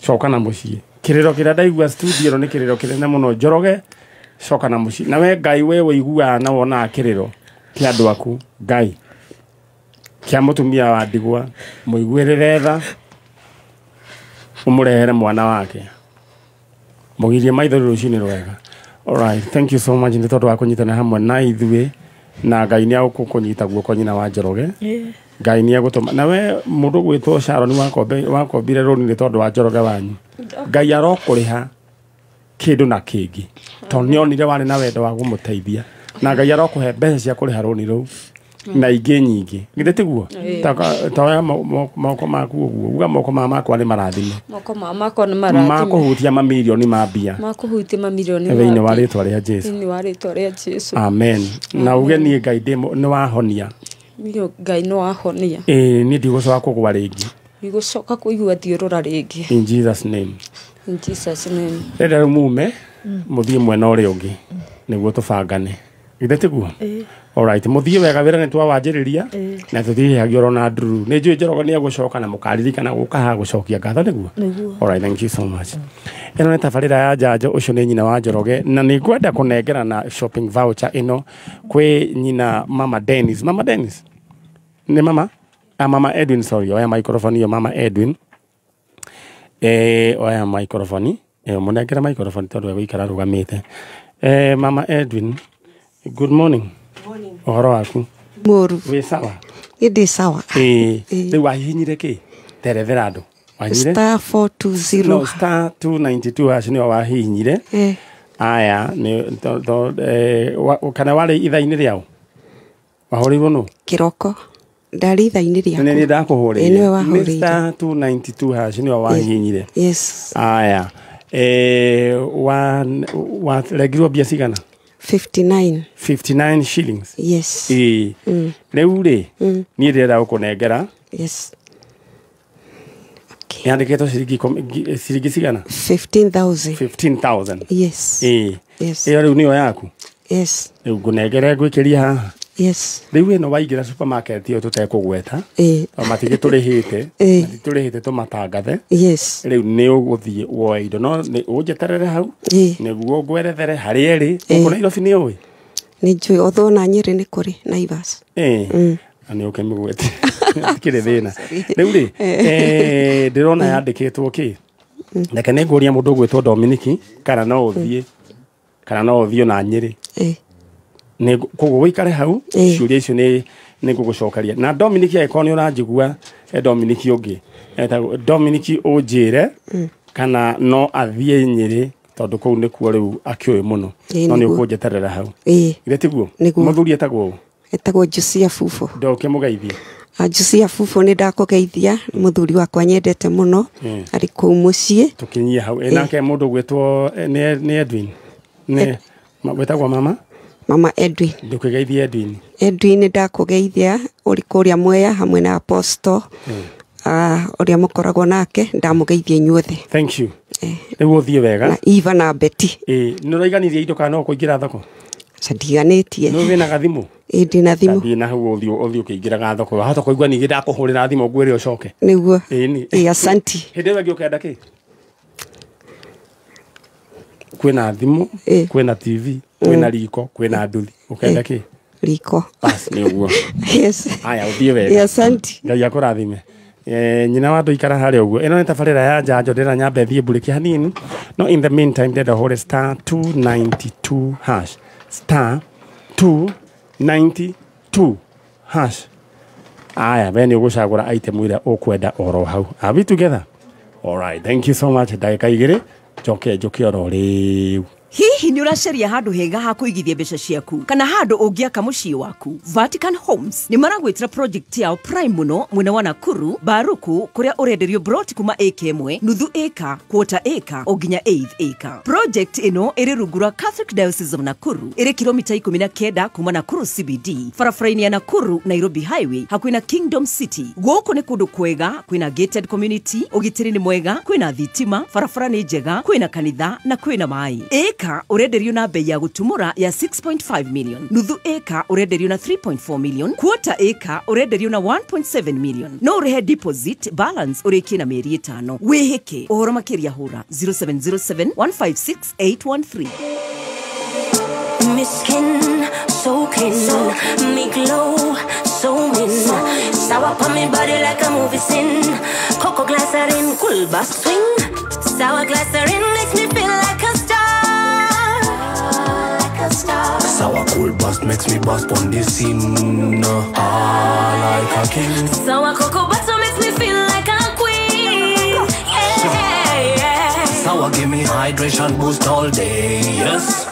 coka na mucii kiriro kira ndaigua studio ni kiriro kinene muno Njoroge coka na mucii na we Ngai we wiguana na wona kiriro kia andu aku Ngai kia mutumia wa ndigwa muiguirire tha umurehere mwana wake mugirie maitho rucini rwega. Alright, thank you so much ndi tondu wa kunyitana hamwe na ithuĩ na Ngai ni agukunyita guoko nyina wa Njoroge. Ngai ni agutuma na we mundu gwitwo Sharon wakombire roni ndi tondu wa Njoroge wanyu. Ngai arokuriha kindu na kingi tondu nionire wari na wendo wa gumuteithia na Ngai arokuhe mbeca cia kuriha roni ruu na ingĩ nyingĩ githĩ tiguo ta moko maku ũguo uga moko makwa nĩ marathime moko makwa nĩ marathime makuhutia mamilioni ma mbia makuhutia mamilioni ma thĩinĩ wa rĩtwa rĩa Jesu thĩinĩ wa rĩtwa rĩa Jesu amen na uge niĩ Ngai nĩ wahonia Ngai nĩ wahonia niĩ ndigũcoka kũgwa rĩngĩ ndigũcoka kũigua thiũrũra rĩngĩ in Jesus name in Jesus name rĩrĩa mume mũthiĩ mwena ũrĩa ũngĩ nĩguo tũbangane githĩ tiguo alright muthie wega wira ni twawanjiriria na tuthie hagioro na nduru ni njui Njoroge ni agucoka na mukaririkana guka ha gucokia ngatho niguo alright thank you so much eno ni tabarira ya njanjo ucio ni nyina wa Njoroge na ni ngwenda kunengera na shopping voucher ino kwi nyina mama Dennis ni mama mama Edwin sorry oya microphone yo mama Edwin oya microphone munengera microphone tondu guikara rugamite mama Edwin good morning. Ohoro waku. Moru. We sawa. Indi sawa. Riu wahihinyire ki? Terethera andu. Wahihinyire? Star 420. No, star 292 haci ni wahihinyire. Aya, ni kana wale itha-ini riao. Wahorirwo no? Kiroko. Ndari itha-ini riako. Ni ndakuhurire. Niwe wahurire. Star 292 haci ni wahihinyire. Yes. Aya. Wa regirwo bia cigana? 59 shillings. Yes. Rĩu rĩ niĩ ndĩrenda gũkũnengera. Yes. Okay. Yandĩkĩtwo ciringi cigana? 15,000. Yes. Yes. Ĩyo rĩu nĩyo yaku? Yes. Rĩu ngũnengere ngwĩkĩria haha. Yes. Rĩu ĩno waingĩra supermarket ĩyo tũtekũgweta. Matigĩtũrĩhĩte. Matitũrĩhĩte tũmatangathe. Yes. Rĩu nĩ ũgũthiĩ woe indo no ũnjeterere hau. Nĩguo ngwerethere harĩa ĩrĩ. Gũkũ Nairobi nĩ ũĩ? Nĩ njũĩ otho na Nyĩrĩ nĩ kũrĩ Naivas. Na nĩ ũkĩmĩgwete. Tikĩrĩ thĩna. Rĩu rĩ ndĩrona yandĩkĩtwo kĩ? Reke nĩ ngũria mũndũ ũgwĩtwo Dominic kana no ũthiĩ na Nyĩrĩ. Koguo wikare hau ciuria icio ni ngũgũcokeria na Dominic agĩkorwo nĩ ũranjigua Dominic ũngĩ Dominic ũnjĩre kana no athiĩ Nyĩrĩ tondu kũu nĩkuo rĩu akĩũĩ mũno no nĩ ũkũnjeterera hau githĩ tiguo mũthuri etagwo Josia Fufo ndoke mũgeithie Josia Fufo nĩ ndakũgeithia mũthuri wakwa nyendete mũno arĩ kũu mũciĩ tũkinyie hau nake mũndũ gwĩtwo nĩ Edwin wĩtagwo Mama Edwin. Ndũkũgeithia Edwin. Edwin ndakũgeithia uri kũrĩa Mwea hamwe na Apostle. Ũrĩa mũkoragwo nake ndamũgeithia inyuothe. Thank you. Rĩu ũthiĩ wega. Na Eva na Betty. Nĩ ũraiganirie indo kana ũkũingĩra thoko? Ndiganĩtie. Nĩ wĩna gathimũ? Ndina thimũ. Thiĩ na hau ũthiĩ ũkĩingĩraga thoko. Wahota kũigua ningĩ ndakũhũrĩra thimũ ngwĩre ũcoke. Nĩguo. Asanti. Hĩndĩ ĩyo ĩngĩ ũkenda kĩ? Kwĩna thimũ, kwĩna TV. Kwĩna riko, kwĩna nduthi. Ukenda ki? Riko. Bas ni uguo. Yes. Aya uthie wega. Asante. Ngai akũrathime. Nyina wa andũ ikara harĩa ũguo. Ĩno nĩ tabarĩra ya njanjo ndĩra nyambe thiĩ mbũrĩki hanini. No in the meantime ndĩrenda hũre star 292 hash. Star 292 hash aya beni ugucagura item ira ukwenda oro hau. Are we together? All right, thank you so much. Ndagika igiri njoke oro riu. Hihi ni uracaria handu hega ha kuigithia mbeca ciaku kana handu ungiaka mucii waku? Vatican Homes ni maragwitira project yao prime muno mwena wa Nakuru Baruku kuria urenderio broti kuma acre imwe nuthu acre quarter acre o nginya eighth acre. Project ino iri rugura Catholic Diocese of Nakuru iri kilomita 19 kuma Nakuru CBD farafaraini ya Nakuru Nairobi Highway hakuina Kingdom City. Guku ni kundu kwega, kwina gated community, ugitiri ni mwega, kwina thitima, farafara ni njega, kwina kanitha na kwina mai. Eka urenderio na bei ya gutumura ya 6.5 million, nuthu eka urenderio na 3.4 million, quarter eka urenderio na 1.7 million. No urehe deposit balance urekie na mieri 5. Wihike uhoro makiria hura 0707 156 813. Miskin, so clean, me glow, so mean. Sour on me body like a movie scene. Cocoa glycerin, cool bass swing. Sour glycerin makes me feel like a star, like a star. Sour cool bass makes me bust on the scene. Like a king. Sour cocoa butter makes me feel like a queen. Yeah, yeah. Sour give me hydration boost all day. Yes.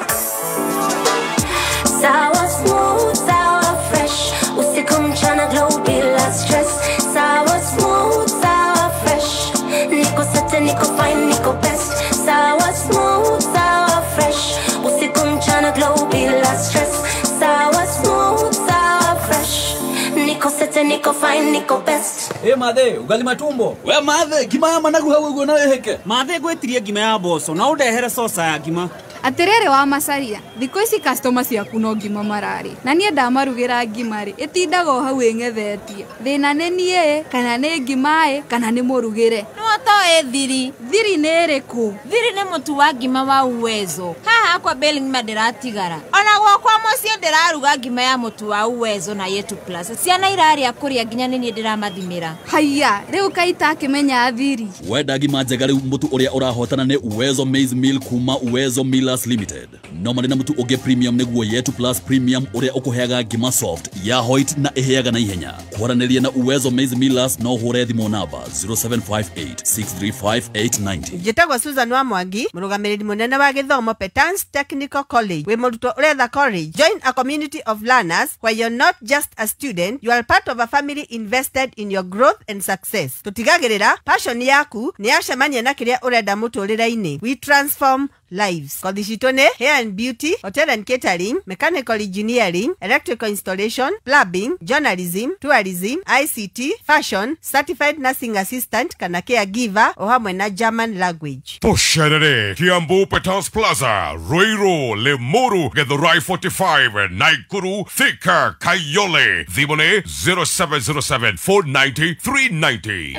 Sour smooth, sour fresh. Usikum chana glow, be less stress. Sour smooth, sour fresh. Nico sete, Nico fine, Nico best. Sour smooth, sour fresh. Usikum chana glow, be less stress. Sour smooth, sour fresh. Nico sete, Nico fine, Nico best. Hey Mathe, ugali matumbo. We Mathe, gima ya managu hau ugo na heke. Mathe gwetirie gima ya boso, na udehere sosa ya gima. Aterere wa macaria thiko ici customers yaku no ngima marari na nie ndamarugira ngima ri itindago hau engethetie thina ne nie kana ne ngima kana ne murugire no to thiri ne riku thiri ne mutu wa ngima wa Uwezo haha kwa Belling madiratigara ona gwakwa mucie ndiraruga ngima ya mutu wa Uwezo na yetu plus ciana iraria kuria nginya ne nie ndiramathimira haya riu kaita akimenya thiri wenda ngima njega riu mutu uria urahotana ne Uwezo maize meal kuma Uwezo Millers Limited. Normally na mutu oge premium neguo yetu plus premium uria ukuheaga ngima soft ya white na iheaga na ihenya. Kwaranĩria na Uwezo maize millers no hure thimo namba 0758635890. Njĩtagwo Susan wa Mwangi, mũrũgamĩrĩri mũnene wa gĩthomo Petans Technical College. Wĩ mũrutwo ũretha college. Join a community of learners where you're not just a student, you are part of a family invested in your growth and success. Tutigagĩrĩra passion yaku nĩ yacemania na kĩrĩa ũrenda mũtũrĩre-inĩ. We transform lives. Kothi citũ nĩ hair and beauty, hotel and catering, mechanical engineering, electrical installation, plumbing, journalism, tourism, ICT, fashion, certified nursing assistant kana caregiver o hamwe na German language. Tosherere, Kiambu Petans Plaza, Ruiru, Limuru, Githurai 45, Naikuru, Thika, Kayole, Thimone 0707 490 390.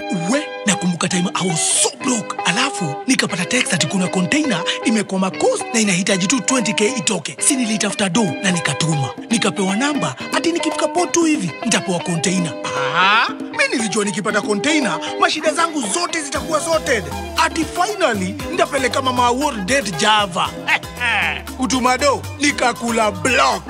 Nakumbuka time I was so broke. Alafu nikapata text ati kuna container imekwama coast na inahitaji tu 20k itoke. Si nilitafuta do na nikatuma. Nikapewa namba ati nikifika port tu hivi nitapewa container. Mimi nilijua nikipata container mashida zangu zote zitakuwa sorted. Ati finally nitapeleka mama World Date Java. Utumado nikakula block.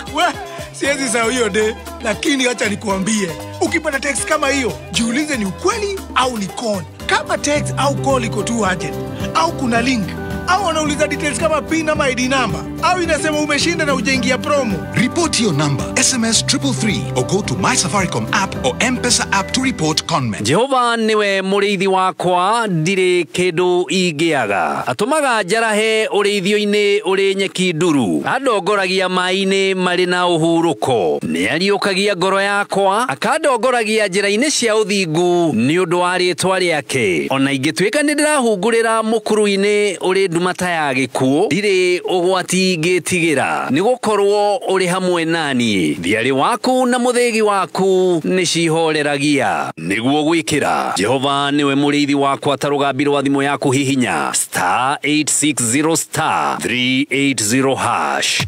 Siwezi sawa hiyo de, lakini acha nikuambie, ukipata text kama hiyo, jiulize ni ukweli au ni con. Kama text au call iko tu urgent, au kuna link, au wanauliza details kama PIN ama ID number, au inasema umeshinda na ujaingia promo. Report your number, SMS 333 or go to My Safaricom app or M-Pesa app to report conment. Jehova niwe muriithi wakwa ndire kindu ingiaga atumaga njarahe urithio-ini uri nyeki nduru andongoragia mai-ini mari na uhuruko ni ariukagia ngoro yakwa akandongoragia njira-ini cia uthingu ni undu wa ritwa riake ona ingituika ni ndirahungurira mukuru-ini uri ndumata ya gikuo ndire ugwati ngitigira ni gukorwo uri hamwe nani thiari waku na muthegi waku ni cihoreragia niguo gwikira Jehova niwe muriithi wakwa tarugambirwa thimo yaku hihinya *860*380#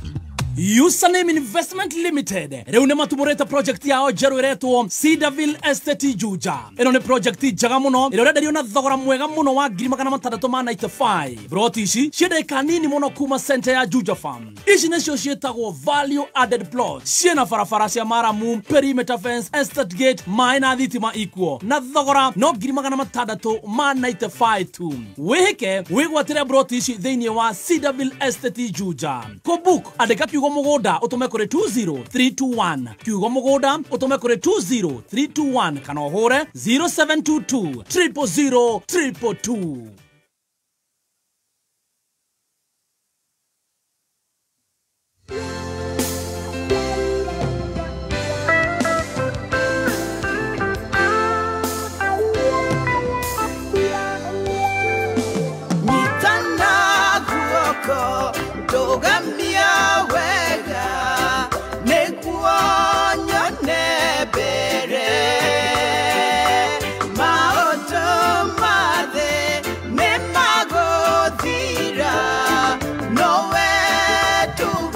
Username Investment Limited rĩu nĩ matumũrĩte project yao njerũ ĩretwo Cedarville Estate Juja. Ĩno nĩ project njega mũno ĩrĩa ũrenderio na thogora mwega mũno wa 695. Broti ici ciendeka nini mũno kuma center ya Juja Farm. Ici nĩcio ciĩtagwo value added plots. Ciĩna barabara cia maramu, perimeter fence, estate gate, maĩ na thitima ikuo. Na thogora no 695 tu. Wĩhĩke wĩgwatĩre broti ici thĩinĩ wa Cedarville Estate Juja. Kobook andĩka kiugo mũgũnda ũtũme kũrĩ 20321. Kiugo mũgũnda ũtũme kũrĩ 20321 kana ũhũre 0722 000 222.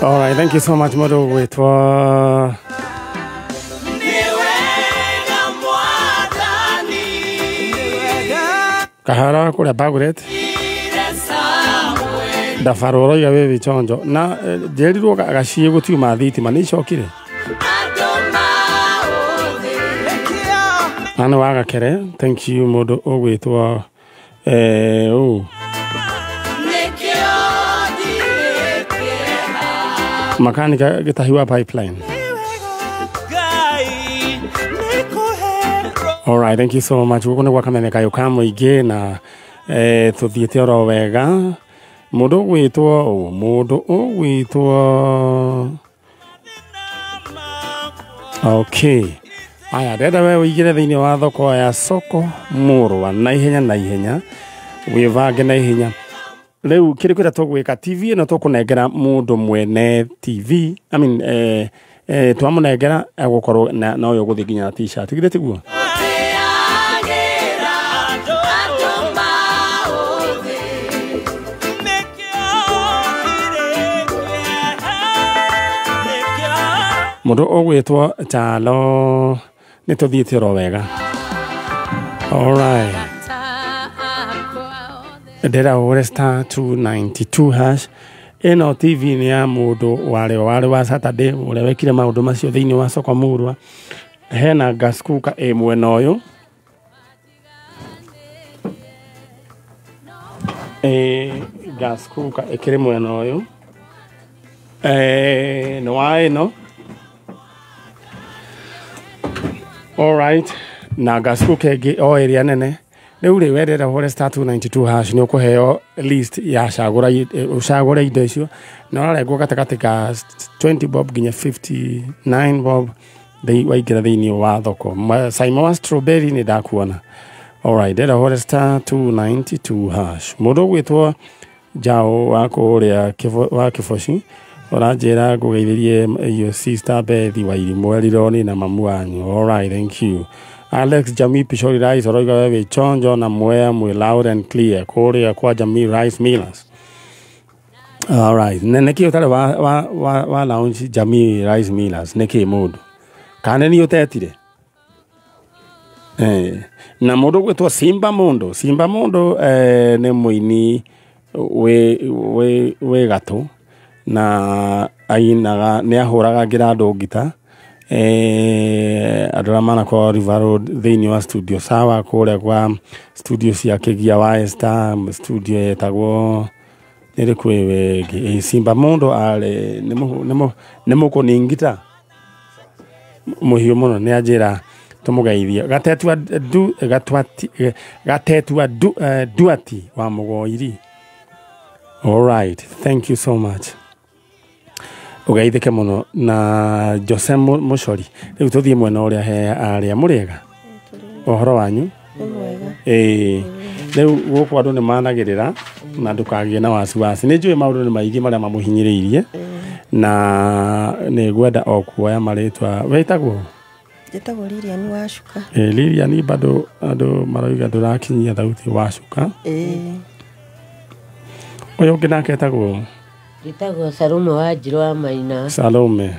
All right, thank you so much, Modo. Wetwa kahara kule baguret da faroro ya wewe chonjo na jeriruo gashie gutiuma thitima ni cokire ana waga kere. Thank you, Modo. Wetwa makanika gitahiwa pipeline. All right, thank you so much. We're going to welcome the kayo kamo ige na tuthiete oro wega. Modo witwa okay. Aya deda we igire thini wa thoko ya soko murwa na ihenya wivage na ihenya. Leo kiri kwita tugwika TV no tukunengera mundu mwene TV. I mean twamunengera agukorwo na uyo guthi ginya t-shirt githete guo. Mundu ogwitwo Chalo nituthiite ro wega. All right. Dera ore star 292 hash. Eno TV ni ya mundu wale wa Saturday ule wekire maundu macio thiini wa soko murwa. Hena gas cooker mwena uyu. Gas cooker ekire mwena uyu. No wae no. All right. Na gas cooker ge o area nene. Neure wedera hore star 292 hash ni ukuheo list ya shagura indo icio na arego katakatika 20 bob ginya 59 bob they waigira thini wa thoko Simon strawberry ni dakuona. All right, dera hore star 292 hash mudo gwitwo Jao wako uria wa Kifoshi oranjira gugeithirie iyo sister Bethi wa Irimwe Lironi na mamu wanyu. All right, thank you. Alex Jamii Pishori Rice oroiga wewe chonjo na mwea mwe loud and clear kuria kwa Jamii Rice Millers. All right, neki utale wa launch Jamii Rice Millers neki modu kane ni utetire na modu gwetwa Simba Mondo ne muini we gato na ainaga ne ahoraga girado gita adramana kwa River Road thini wa studio sawa kule kwa studio cia Kigia wa Star studio etagwo nere kwewe Simba Mondo ale nemo koningita muhiu muno ne ajira tumugeithia gatetu duati wa mugoiri. All right, thank you so much. Ugaithike muno na Jose Mushori riu tuthie mwena uria he aria muriega ohoro wanyu riu guku andu ni managirira na ndukagie na wasiwasi ni njui maundu ni maigi maria mamuhinyiriirie na ni gwenda okuoya maritwa wetagwo jetagwo Lilian Washuka Lilian bado andu maroiga ndurakinyia thauti Washuka uyu nginake etagwo Gitagwo Salome Wanjiru wa Maina. Salome.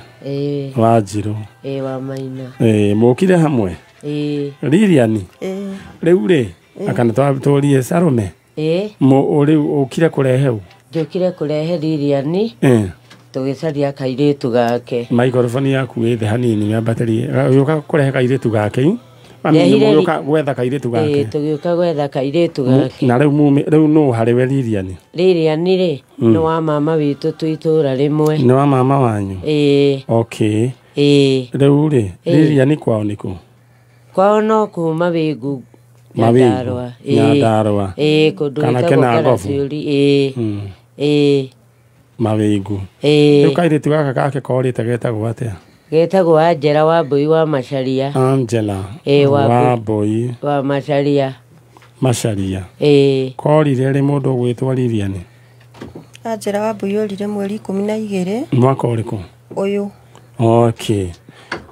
Wanjiru. Wa Maina. Mukire hamwe. Lilian. Riu ri akana twatorie Salome. Uri ukire kurehe u. Njukire kurehe Lilian. Tugicaria kairitu gake. Microphone yaku ithe hanini ya battery. Uka kurehe kairitu gake. Mami uka gwetha kairitu gake. Tugiuka gwetha kairitu gake. Na riu no hariwe Lilian. Lilian ri no wa mama witu twitura rimwe. No wa mama wanyu. Okay. Riu ri Lilian kwao niko. Kwao no kuma Wingu. Nyandarua. Nyandarua. Kundu kana gofu. Mawingu. Riu kairitu gake korite getagwo atia? Getagwo Angela Wambui wa Macharia. Angela Wambui wa Macharia. Macharia. Korire ri mundu gwitwa Lilian. Angela Wambui orire mweri 12. Mwaka uriku? Uyu. Okay.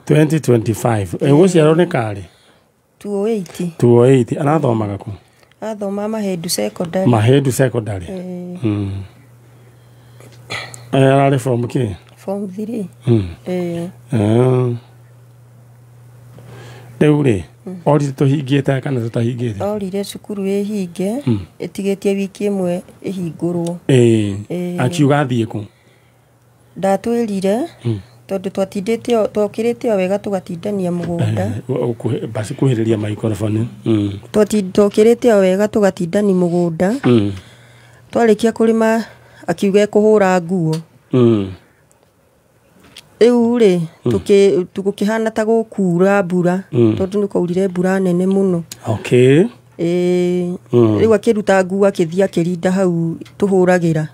2025. Guciarwo ni kari? 208. 208. Anathomaga ku? Athoma Mahedu Secondary. Mahedu Secondary. Arari from ki? Form 3. Riu ri orire tuhingite kana tutahingite? Orire cukuru ihinge itigetie wiki imwe ihingurwo. Akiuga thie ku? Ndatwirire tondu twatindite twokirite wega tugatindania mugunda. Basi kuhiriria microphone. Twokirite wega tugatindani mugunda. Twarikia kurima akiuga kuhura nguo. Riu ri tukihana ta gukura mbura tondu ni kwaurire mbura nene muno. Okay. Riu akiruta nguo akithia kirinda hau tuhuragira.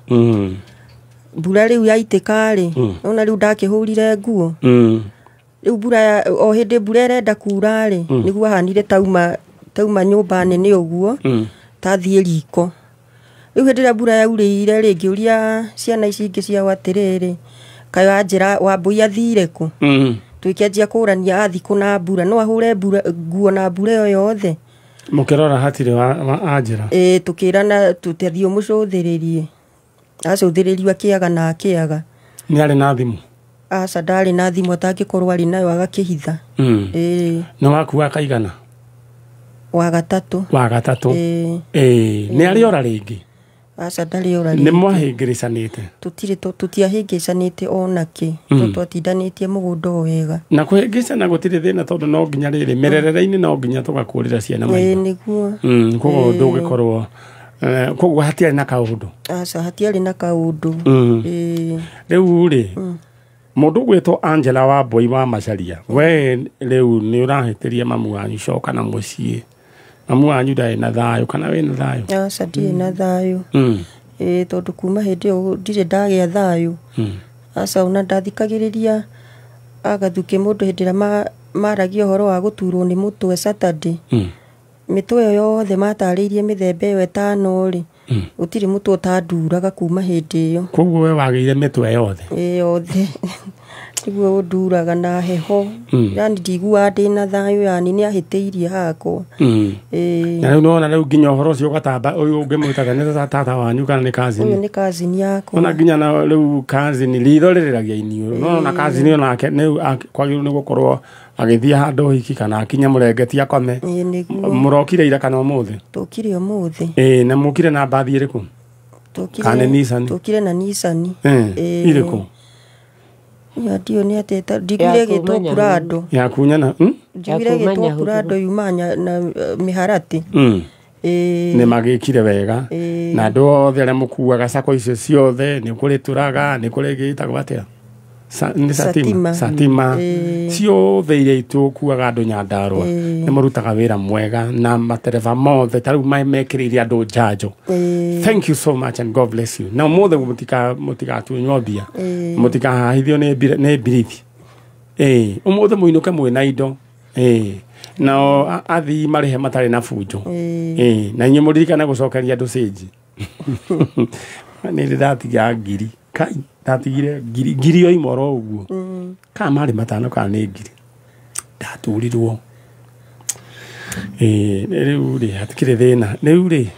Mbura riu yaitika ri ona riu ndakihurire nguo. Riu mbura o hindi mbura irenda kura ri niguo ahanire tauma nyumba nene uguo tathie riko. Riu hindi ria mbura yaurire ri ngiuria ciana ici ingi cia atiriri kayo Angela Wambui athire ku? Tukianjia kurania athi kuna mbura no ahure nguo na mbura yo yothe. Mukirora hatire wa Angela? Tukirana tutathio mucuthiririe. Acuthiririo akiaga na akiaga. Ni ari na thimu? Aca ndari na thimu atangikorwo ari nayo agakihitha. No wakuwa kaigana? Wa gatatu. Wa gatatu. Ni ari ora ringi? Aca ndari ora ringi. Ni mwahingiricanite? Tutiahingiricanite onaki. Twatindanitie mugunda wega. Na kuhingicana gutire thina tondu no nginya riri mererere-ini no nginya tugakurira ciana mai. Niguo. Koguo ndugikorwo koguo hatiari na kaundu? Aca hatiari na kaundu. Riu ri mundu gwitwo Angela Wambui wa Macharia, we riu ni urahitiria mamu wanyu coka na mucii. Mamu wanyu ndari na thayo kana we na thayo? Aca ndire na thayo. Tondu kuma hindi iyo ndire ndagia thayo. Aca ona ndathikagiriria agathuki mundu hindi ria maragia uhoro wa guturwo ni mutwe Saturday. Mitwe yo yothe matariirie mithemba iyo etano ri utiri mutwe utanduraga kuma hindi iyo. Koguo we wagiire mitwe yothe? Yothe. Niguo nduraga na heho. Yani ndigua ndina thayo yani ni ahitiirie hakwa. Na riu nona riu nginya uhoro ucio gatamba uyu ngimwitaga ni tata wanyu kana ni cousin? Uyu ni cousin yakwa. Ona nginya na riu cousin ritholeragia inio no na cousin onake ni kwagiru ni gukorwo agithia handu hiki kana akinya murengeti akome. Murokire ira kana umuthi? Tukire umuthi. Na mukire na bathi iriku? Tukire Nissan. Tukire na Nissan. Iriku? Ndio ni ateta ndigire gitwo kurado. Ya kunyana? Ndigire gitwo kurado yumanya na miharati. Ni magikire wega na andu othe aria mukuaga sako icio ciothe ni kuri turaga ni kuri gitagwo atia? Ni Satima. Ciothe iria itukuaga andu Nyandarua ni murutaga wira mwega na matereva mothe tariu mekiriire andu njanjo. Thank you so much and God bless you. Na mothe mutika tunywa mbia, mutika hahithio ni birithi. Umothe muinuke mwina indo. Na athi marihe matari na fujo. Na inye muririkana gucokeria andu stage. Ni ndatiga ngiri. Kai ndatigire ngiri yo imoro uguo. Ka mari matano ka ni ngiri. Ndaturirwo. Riu ri hatikire thina. Riu ri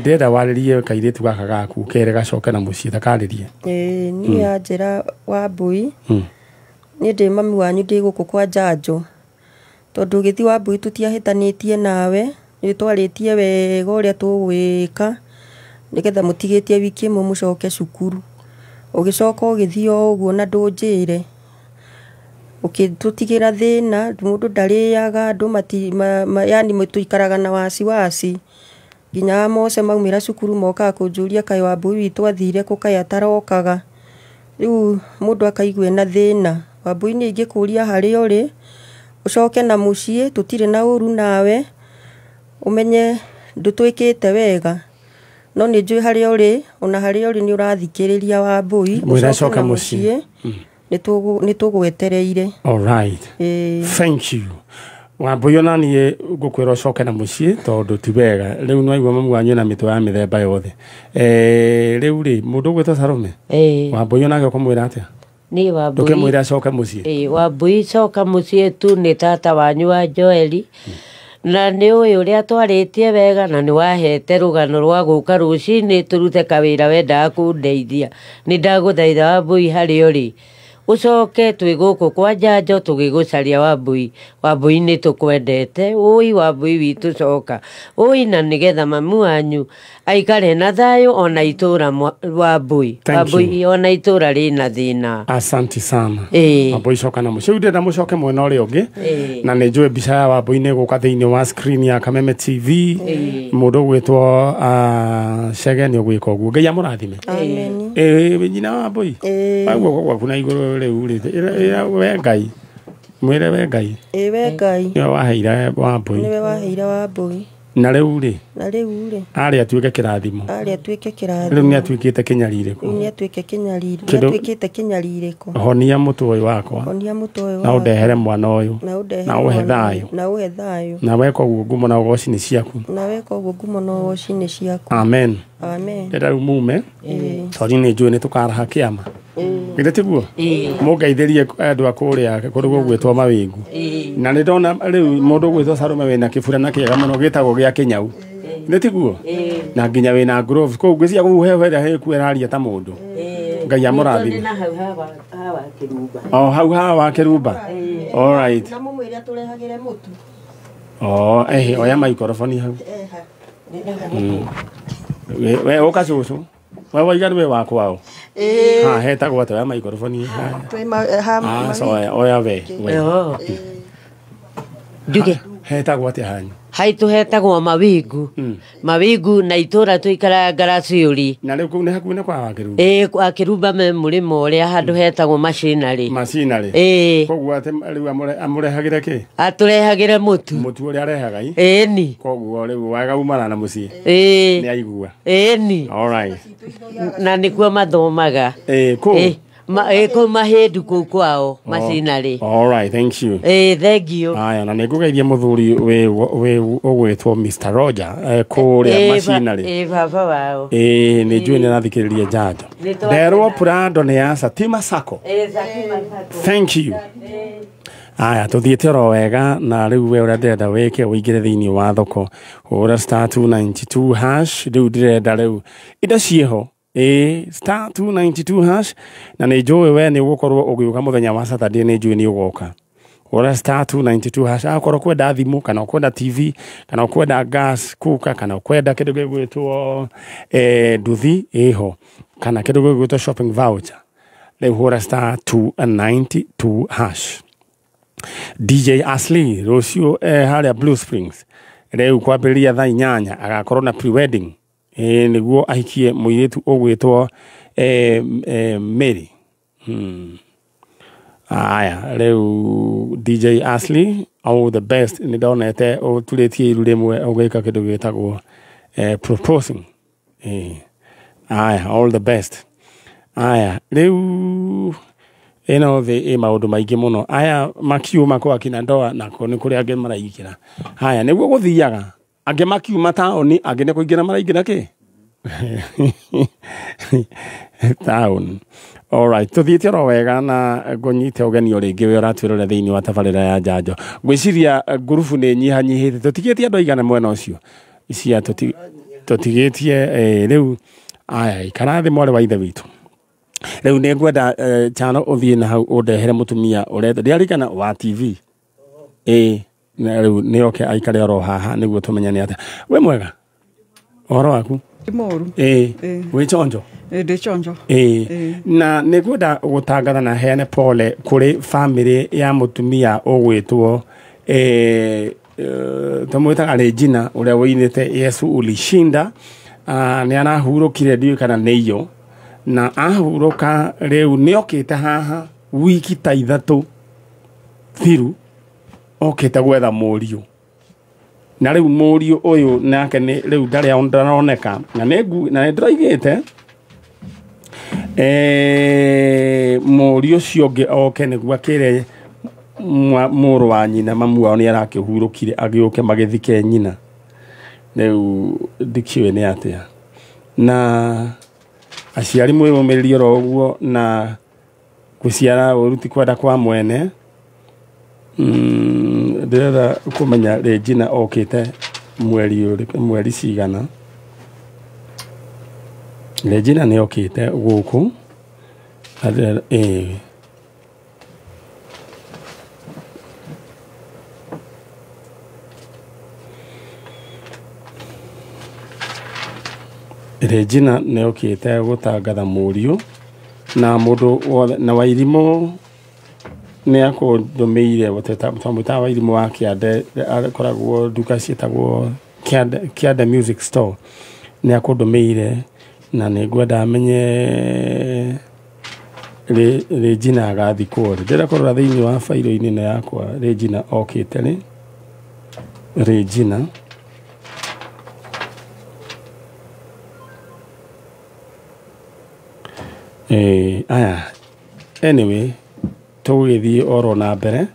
ndenda waririe kairitu gaka gaku kere gacoke na mucii thakaririe. Ni Anjĩra Wambui. Ni ndi mami wanyu ndi guku kwa njanjo. Tondu githi Wambui tutiahitanitie nawe, ni twaritie wega uria tugwika nigetha mutigitie wiki imwe mucoke cukuru. Ugicoka ugithi o uguo na ndunjire. Ukitutigira thina, mundu ndariaga, andu yani mutuikaraga na wasiwasi. Nginya mose maumira cukuru moka kunjuria kai Wambui witu athire ku kai atarokaga. Riu mundu akaigwe na thina. Wambui ni ingikuria hari uri ucoke na mucii tutire na uru nawe. Umenye ndutwikite wega. No ni njui hari uri, ona hari uri ni urathikiriria Wambui. Mwira coka mucii. Nitugwetereire. All right. Thank you. Wambui ona nie ngukwira ucoke na mucii tondu ti wega. Riu no aigua mamu wanyu na mitwe ya mithemba yothe. Riu ri mundu gwitwo Salome. Wambui ona akumwira atia? Ni Wambui. Ndukimwira acoke mucii. Wambui coka mucii tu ni tata wanyu wa Joeli. Na ni uyu uria twaritie wega na ni wahete rugano rwa guka rucini turute kawira wenda kundeithia. Ni ndaguthaitha Wambui hari uri ucoke twi guku kwa njanjo tugigucaria Wambui. Wambui ni tukwendete. Ui Wambui witu coka. Ui na nigetha mamu wanyu aikare na thayo ona itura Wambui. Wambui ona itura rina thina. Asante sana. Wambui coka na mucii. Ndenda mucoke mwena uria ungi. Na ni njue mbica ya Wambui ni guka thiini wa screen ya Kameme TV. Mundu gwitwo Chege ni ugwika uguo. Ngai amurathime. Amen. Nyina Wambui. Agwo gwaku na iguru riu ri. We Ngai. Mwire we Ngai. We Ngai. Ni waheira Wambui. Ni we waheira Wambui. Na riu ri. Ari atuike kirathimo. Riu ni atuikite kinyaririko. Ni atuike kinyaririko. Ni atuikite kinyaririko. Honia mutu uyu wakwa. Honia mutu uyu. Na undehere mwana uyu. Na uhe thayo. Na uhe thayo. Na weka uguo ngumo na ugoci ni ciaku. Na weka uguo ngumo na ugoci ni ciaku. Amen. Amen. Ndenda umume. Tori ni njui ni tukaraha kiama. Githĩ tiguo mũngeithĩrie andũ akuria kũrĩ gũgwĩtwo Mawingu na nĩ ndona rĩu mũndũ gwĩtwo Salome wĩna kĩburana kĩega mũno gĩtagwo gĩa Kĩnyau nĩ tiguo na nginya wĩna gloves kũu ngwĩciria gũhehe kwĩraria ta mũndũ Ngai amũrathime hau hawa Kĩrumba all right na mũmwĩre tũrehagĩre mũtu oya microphone hau we ũka cũcũ wewe igari we wakwao hetagwo atĩa ya microphone oya we njuge hetagwo atĩa hanyu haitu hetagwo Mawingu Mawingu na itura tuikara Ngaraciuri na riu kuu ni hakuhĩ na kwa Kĩrumba kwa Kĩrumba me mũrĩmo ũrĩa handũ hetagwo macinarĩ koguo atĩ rĩu amũrehagĩre kĩ atũrehagĩre mũtu ũrĩa arehaga ni koguo rĩu waga umana na mũciĩ nĩ aigua ni all right na nĩkuo mathomaga kũu Kau mahindu kuu kwao macinarĩ. All right, thank you. Thank you. Aya na nĩngũgeithia mũthuri we ũgwĩtwo Mr. Roger kũrĩa macinarĩ. Baba wao. Nĩ njũĩ nĩ arathikĩrĩria njanjo. Nderwo Prado nĩ ya Satima Sacco. Satima Sacco. Thank you. Aya tuthiĩte oro wega na rĩu we ũrĩa ndĩrenda wĩke ũingĩre thĩinĩ wa thoko hũra *292# rĩu ndĩrenda rĩu indo ciĩho *292# na nĩ njũĩ we nĩ ũgũkorwo ũgĩũka mũthenya wa Saturday nĩ njũĩ nĩ ũgoka hũra *292# akorwo kwenda thimũ kana kwenda TV kana kwenda gas cooker kana kwenda kĩndũ gĩgwĩtwo nduthi ĩho kana kĩndũ gĩgwĩtwo shopping voucher rĩu hũra *292# DJ Ashley rũciũ harĩa Blue Springs rĩu kwambĩrĩria thaa 8 agakorwo na pre-wedding nĩguo ahikie mũirĩtu ũgwĩtwo Mary aya rĩu DJ Ashley all the best nĩ ndonete ũturĩtie iru rĩmwe ũgĩka kĩndũ gĩtagwo proposing aya all the best aya rĩu eno the maundu maingi muno aya makiuma kwa kina ndoa nako ni kuri ange maraikira haya niguo guthiaga ange makiuma taoni ange ne kuingira maraingira ki Town. All right. Tuthiĩte oro wega na ngũnyite ũgeni ũrĩ ingĩ we ũratwĩrora thĩinĩ wa tabarĩra ya njanjo. Ngwĩciria ngurubu nĩ nyihanyihĩte. Tũtigĩtie andũ aigana mwena ũcio. Cia tũtigĩtie rĩu aya ikarathi mwarĩ wa ithe witũ. Rĩu nĩ ngwenda Chano ũthiĩ na hau ũndehere mũtumia ũrenda ndiarikana wa TV. Na rĩu nĩ oke aikare oro haha nĩguo tũmenyane atĩa. We mwega? Ũhoro waku? Moru. Wĩ chonjo? Ndĩ chonjo. Na nĩngwenda gũtangatha na heane pole kũrĩ family ya mũtumia ũgwĩtwo tũmwĩtaga Regina ũrĩa woinĩte Yesu Ulishinda. Nĩ arahurũkire ndiũĩ kana nĩ iyo na ahurũka rĩu nĩ okĩte haha wiki ta ithatũ thiru okĩte gwetha mũriũ na rĩu mũriũ ũyũ nake nĩ rĩu ndaroneka na nĩ ndĩraigĩte mũriũ ũcio ũngĩ oke nĩguo akĩre mũrũ wa nyina mamu wao nĩ arakĩhurũkire agĩũke magĩthike nyina rĩu ndikiũĩ nĩ atĩa na aciari mwĩyũmĩrĩrie oro ũguo na gũciara ũruti kwenda kwa mwene ndĩrenda kũmenya Regina okĩte mweri cigana. Regina nĩ okĩte gũkũ Regina nĩ okĩte gũtangatha mũriũ na mũndũ na Wairimũ nĩ akũndũmĩire mũtamwĩtaga Wairimũ wa Kĩande akoragwo nduka ciĩtagwo Kĩande Music Store nĩ akũndũmĩire na nĩ ngwenda amenye Regina agathikwo rĩ ndĩrenda kũrora thĩinĩ wa bairo-inĩ ĩno yakwa Regina okĩte rĩ Regina aya anyway tũgĩthiĩ oro na mbere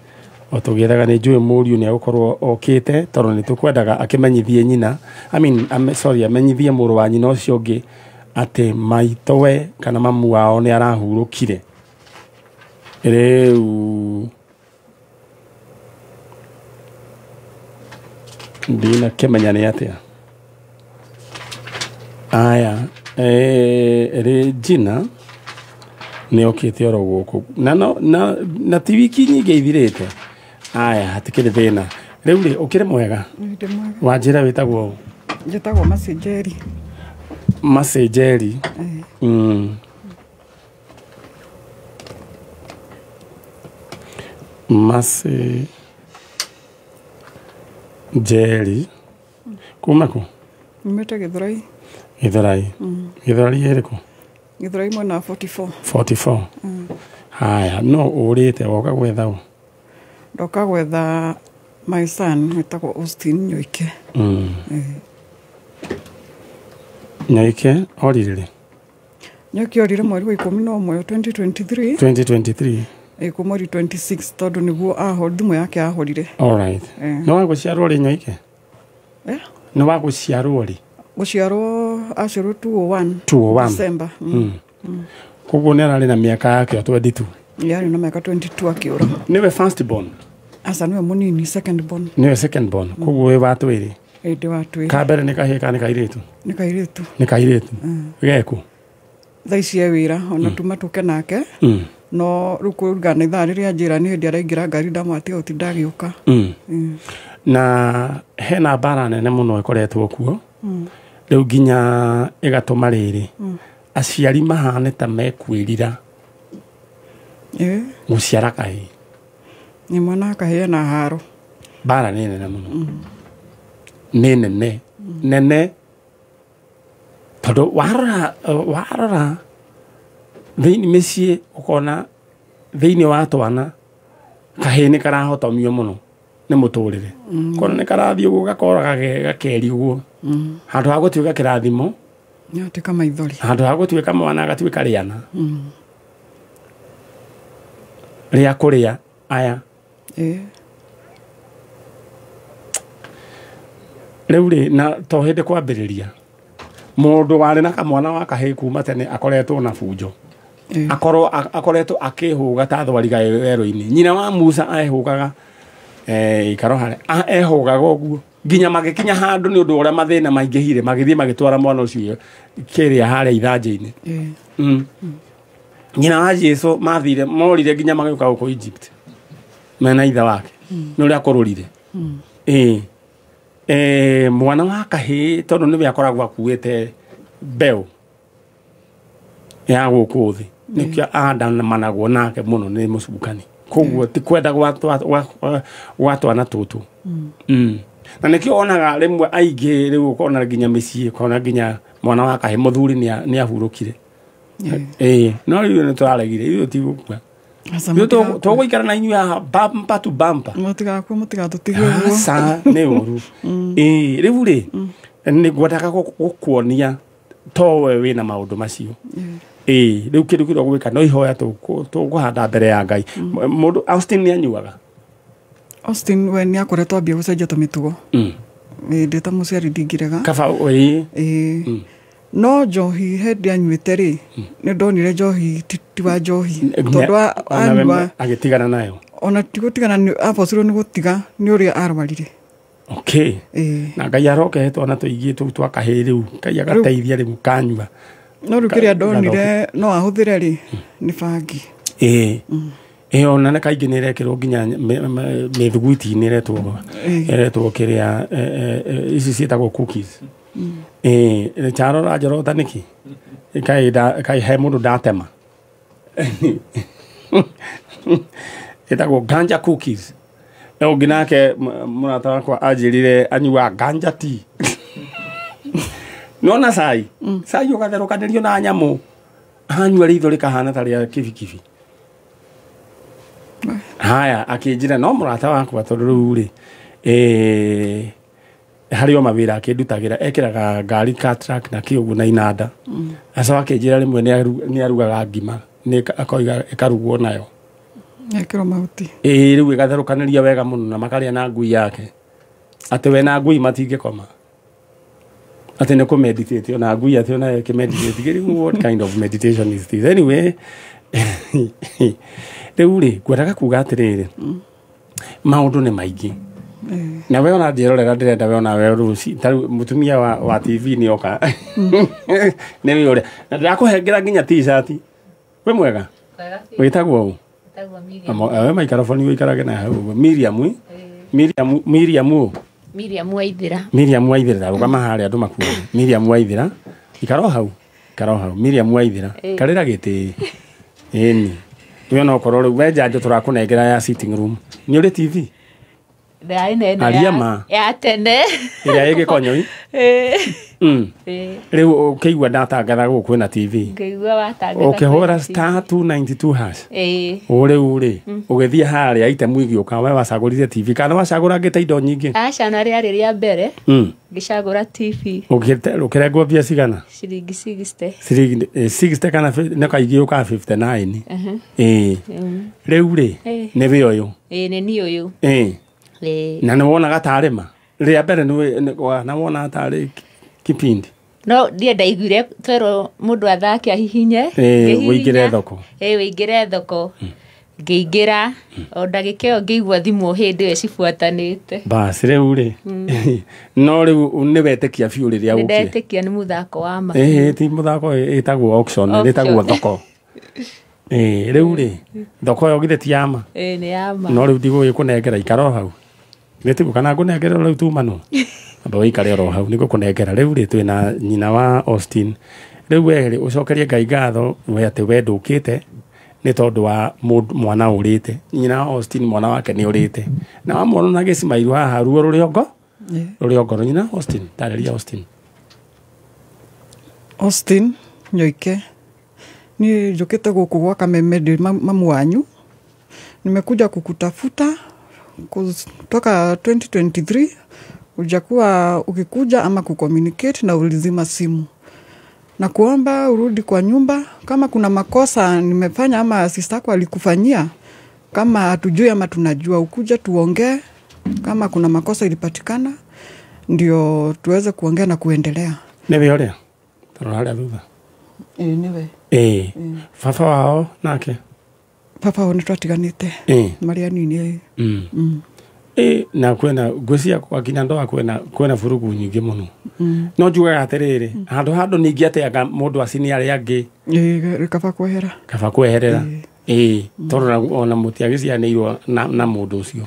o tũgĩethaga nĩ njũĩ mũriũ nĩ agũkorwo okĩte tondũ nĩ tũkwendaga akĩmenyithie nyina amenyithie mũrũ wa nyina ũcio ũngĩ atĩ maitũwe kana mamu wao nĩ arahurũkire rĩu ndinakĩmenya nĩ atĩa aya Regina nĩ okĩte oro gũkũ na ti wiki nyingĩ ithirĩte aya hatikĩrĩ thĩna rĩu rĩ ũkĩrĩ mwega wanjĩra wĩtagwo njĩtagwo Macenjeri Macenjeri Macenjeri kuma kũ umĩte Gĩthũrai Gĩthũrai ĩrĩkũ Gĩthũrai mwena 44 haya no ũrĩte woka gwetha ũ ndoka gwetha my son wĩtagwo Austin Nyoike Nyoike orire rĩ Nyoike orire mweri wa 11 2023 ĩkũ mweri 26 tondũ nĩguo thimũ yake ahorire. Alright. No wagũciarwo rĩ Nyoike? No wagũciarwo rĩ? Gũciarwo aciarwo 201 December. Koguo nĩ ararĩ na mĩaka yake 22. Yarĩ na mĩaka 22 akĩũra. Nĩwe first born? Asa nĩwe mũnini second born. Nĩwe second born. Koguo wĩ wa twĩrĩ? Ndĩ wa twĩrĩ. Ka mbere nĩ kahĩĩ kana nĩ kairĩtu? Nĩ kairĩtu. Nĩ kairĩtu. Gekũ? Thaa ici e wĩra ona tuma tũke nake. No rĩu kũringana ithaa rĩrĩa njĩra nĩ hĩndĩ araingĩra ngari ndamwatĩ oti ndagĩũka. Na hena mbara nene mũno ĩkoretwo kuo. Rĩu nginya ĩgatũma rĩrĩ aciari mahane ta mekwĩrira gũciara kahĩĩ. Nĩ mwana kahĩĩ na haro. Mbara nĩ nene mũno. Nĩ nene tondũ warora thĩinĩ mĩciĩ ũkona thĩinĩ wa twana kahĩĩ nĩ karahotomio mũno nĩ mũtũrĩre. Kona nĩ karathiĩ ũguo gakora gakeri ũguo handũ ha gũtuĩka kĩrathimo nĩatuĩka maithori, handũ ha gũtuĩka mwana agatuĩka rĩana rĩa kũrĩa aya. Rĩu rĩ na to hĩndĩ kwambĩrĩria mundu wari na kamwana wa kahii kuma tene akoretwo na bunjo akoretwo akihuga ta thwariga wero-ini nyina wa Musa aehugaga ikaro hare aehugaga uguo nginya magikinya handu ni undu uria mathina maingihire magithie magitwara mwana ucio kiria hare ithanje-ini nyina wa Jesu mathire morire nginya magioka uko Egypt mena itha wake ni uria akororire mwana wa kahii tondu niwe akoragwo akuite mbeu ya guku thi nikio managwo nake muno ni mucukani koguo ti kwenda gwatwana tutu na nikio onaga rimwe aingi riu ukona nginya micii ukona nginya mwana wa kahii muthuri ni ahurukire no riu ni twaregire riu ti gukua to guikara na inyu ya bumper to bumper mutigatutigie guo sa ne uru riu ri ni gwataka gukuonia to we wina maundu macio riu kindu kiro gwika no ihoya tuguhanda mbere ya Ngai mundu Austin ni anyuaga Austin we ni akoretwo ambia gucenjia tumitugo ndita muciari ndingirega kaba no njohi hendi anyuite ri ni ndonire njohi ti wa njohi tondu anyua agitigana nayo ona tigutigana ni abocirwo ni gutiga ni uria arwarire na Ngai arokehetwo na tuigie tu twakahii riu Ngai agateithia riu kanyua no rukiria ndonire no ahuthire ri ni bangi ona na kaingi ni rekirwo nginya mithuguiti ni retwo kiria ici cietagwo cookies charo rajaro taniki kai he mundu datema etagwo ganja cookies nginake murata wakwa ajirire anyua ganja tea nona sai ugatherukanĩrio na nyamu hanyua ritho rikahana ta ria kibikibi haya akinjira no murata wakwa tondu riu ri hario mawira akindutagira ekiraga ngari track na kiugu na inanda aca akinjira rimwe ni arugaga ngima ni akoiga ikarugwo nayo ekiro mahuti riu igatherukaniria wega muno na makaria na ngui yake ati we na ngui matingikoma ati ne ko meditate ona ngui ati ona ke meditate what kind of meditation is this anyway riu ri gwaraga kuga atiriri maundu ni maingi na we ona ndirorera ndirenda we ona we ruci mutumia wa TV ni oka ne we ore na ndakuhengera nginya t-shirt we mwega witagwo u we microphone wikarage na hau Miriam Waithira rugama haria andu makuo Miriam Waithira ikaro hau Miriam Waithira karira giti ni we no kororo we janjo turakunengera ya sitting room ni uri TV Ariama ya tene ira ige konyoi riu ukiigua ndatangatha guku na TV ngigua watangatha ukihora star 292 hash uri ugithie haria itemu igioka we wacagurire TV kana wacagura ngita indo nyingi acana ria mbere ngicagura TV ukirengwo mbia cigana ciringi 60 kana nakaigioka 59 riu ri ni we uyu ni ni uyu na ni wonaga tarima ria mbere ni na wona tari kipindi no ndie ndaiguire twero mundu athake ahihinye wigire thoko wigire thoko ngiingira o ndagikeo ngiigua thimu hindi we cifuatanite basi riu ri no riu ni wetekia biu riria ukie ndetekia ni muthako wa ma ti muthako etagwo auction etagwo thoko riu ri thoko yo githe ti yama ni yama no riu ndigo ikunengera ikaro hau getigo kana ngunengera riu tu manu ando ikare ro hau niko kunengera riu ri twina nyina wa Austin riu we ucokerie Ngai ngatho we ati we ndukite ni tondu wa mwana urite nyina wa Austin mwana wake ni urite na wa mwana na gicimairu haha ruo ruriongo nyina Austin tareria Austin nyoike ni njukite guku gwa Kameme ndi mamu wanyu nimekuja kukutafuta kutoka 2023 ujakuwa ukikuja ama kucommunicate na ulizima simu na kuomba urudi kwa nyumba kama kuna makosa nimefanya ama sister yako alikufanyia kama hatujui ama tunajua ukuja tuongee kama kuna makosa ilipatikana ndio tuweze kuongea na kuendelea nebe ore Taro haria thutha. Niwe. Baba wao nake. Papa wao nitwatiganite. Mari anini. Na kwena ngwĩcia kwa kinya ndoa kwena furugu nyingĩ mũno. No njugaga atĩrĩrĩ, handũ ningĩ ateaga mũndũ acini arĩa angĩ. Kaba kwehera. Kaba kweherera. Tondũ ona mũtiagĩcianĩirwo na mũndũ ũcio.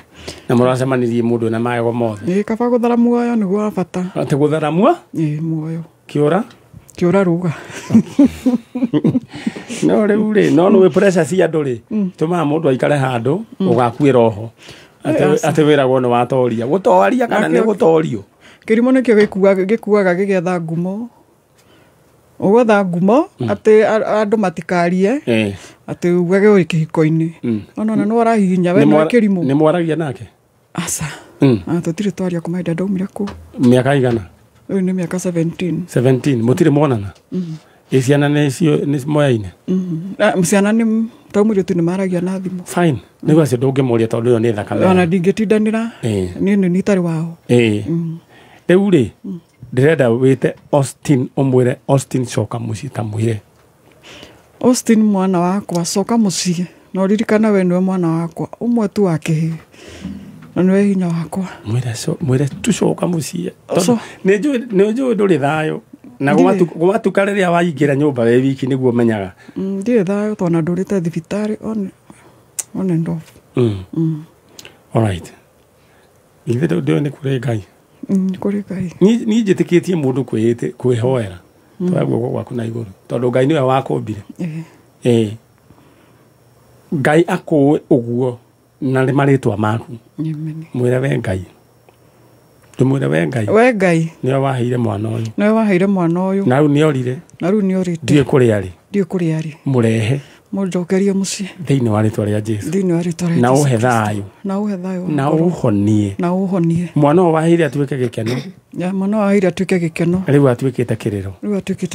Na mũracemanirie mũndũ na magego mothe. Kaba gũthara muoyo nĩguo wa bata. Atĩ gũthara muoyo. Kĩũra ruga. No rĩu rĩ, no nĩ pressure cia andũ rĩ. Tũmaga mũndũ aikare handũ ũgakuĩra oho. Ate wĩragwo nĩ watoria. Gũtoria kana nĩ gũtorio? Kĩrimũ nĩkĩo gĩkuaga gĩgetha ngumo. Ũgwetha ngumo atĩ andũ matikarie atĩ wege ũrĩ kĩhiko-inĩ. Ona nĩ warahihinya we na kĩrimũ. Nĩ mwaragia nake? Aca. Tũtirĩ twaria kuma hĩndĩ ndaumire kũ. Mĩaka igana? Ũyũ nĩ mĩaka 17. 17. Mũtirĩ monana? Ciana nĩ moyaine? Ciana nĩ taumire tu nĩ maragia na thimũ. Fine. Nĩguo acio ndũngĩmũria tondũ ĩyo nĩ thakame. Ona ndingĩtindanĩra. Niĩ itarĩ wao. Rĩu rĩ, ndĩrenda wĩte Austin ũmwĩre Austin coka mũciĩ kamwĩre. Austin mwana wakwa coka mũciĩ. Na ũririkana we nĩwe mwana wakwa. Ũmwe tu wa kĩhĩ. Na nĩwe hinya wakwa. Mwĩre tu coka mũciĩ. Nĩ njũĩ ndũrĩ thayũ. Na gwatuka rĩrĩa waingĩra nyũmba we wiki nĩguo ũmenyaga. Ndirĩ thayũ tondũ ndũrĩte thibitarĩ on and off. All right. Ithe ndũĩ nĩ kũrĩ Ngai. Kũrĩ Ngai. Niĩ njĩtĩkĩtie mũndũ kwĩhoera. Twaguo gwaku na igũrũ. Tondũ Ngai nĩwe wakũmbire. Ngai akũĩ ũguo na marĩtwa maku. Mwĩre we Ngai. Tumwĩre we Ngai. We Ngai. Nĩwe waheire mwana ũyũ. Nĩwe waheire mwana ũyũ. Na rĩu nĩorire. Ndiĩ kũrĩa arĩ. Mũrehe. Mũnjokerie mũciĩ. Thĩinĩ wa rĩtwa rĩa Jesũ. Thĩinĩ wa rĩtwa rĩa Jesũ. Na ũhe thayũ. Na ũhonie. Mwana ũyũ waheire atuĩke gĩkeno. Mwana waheire atuĩke gĩkeno. Rĩu atuĩkĩte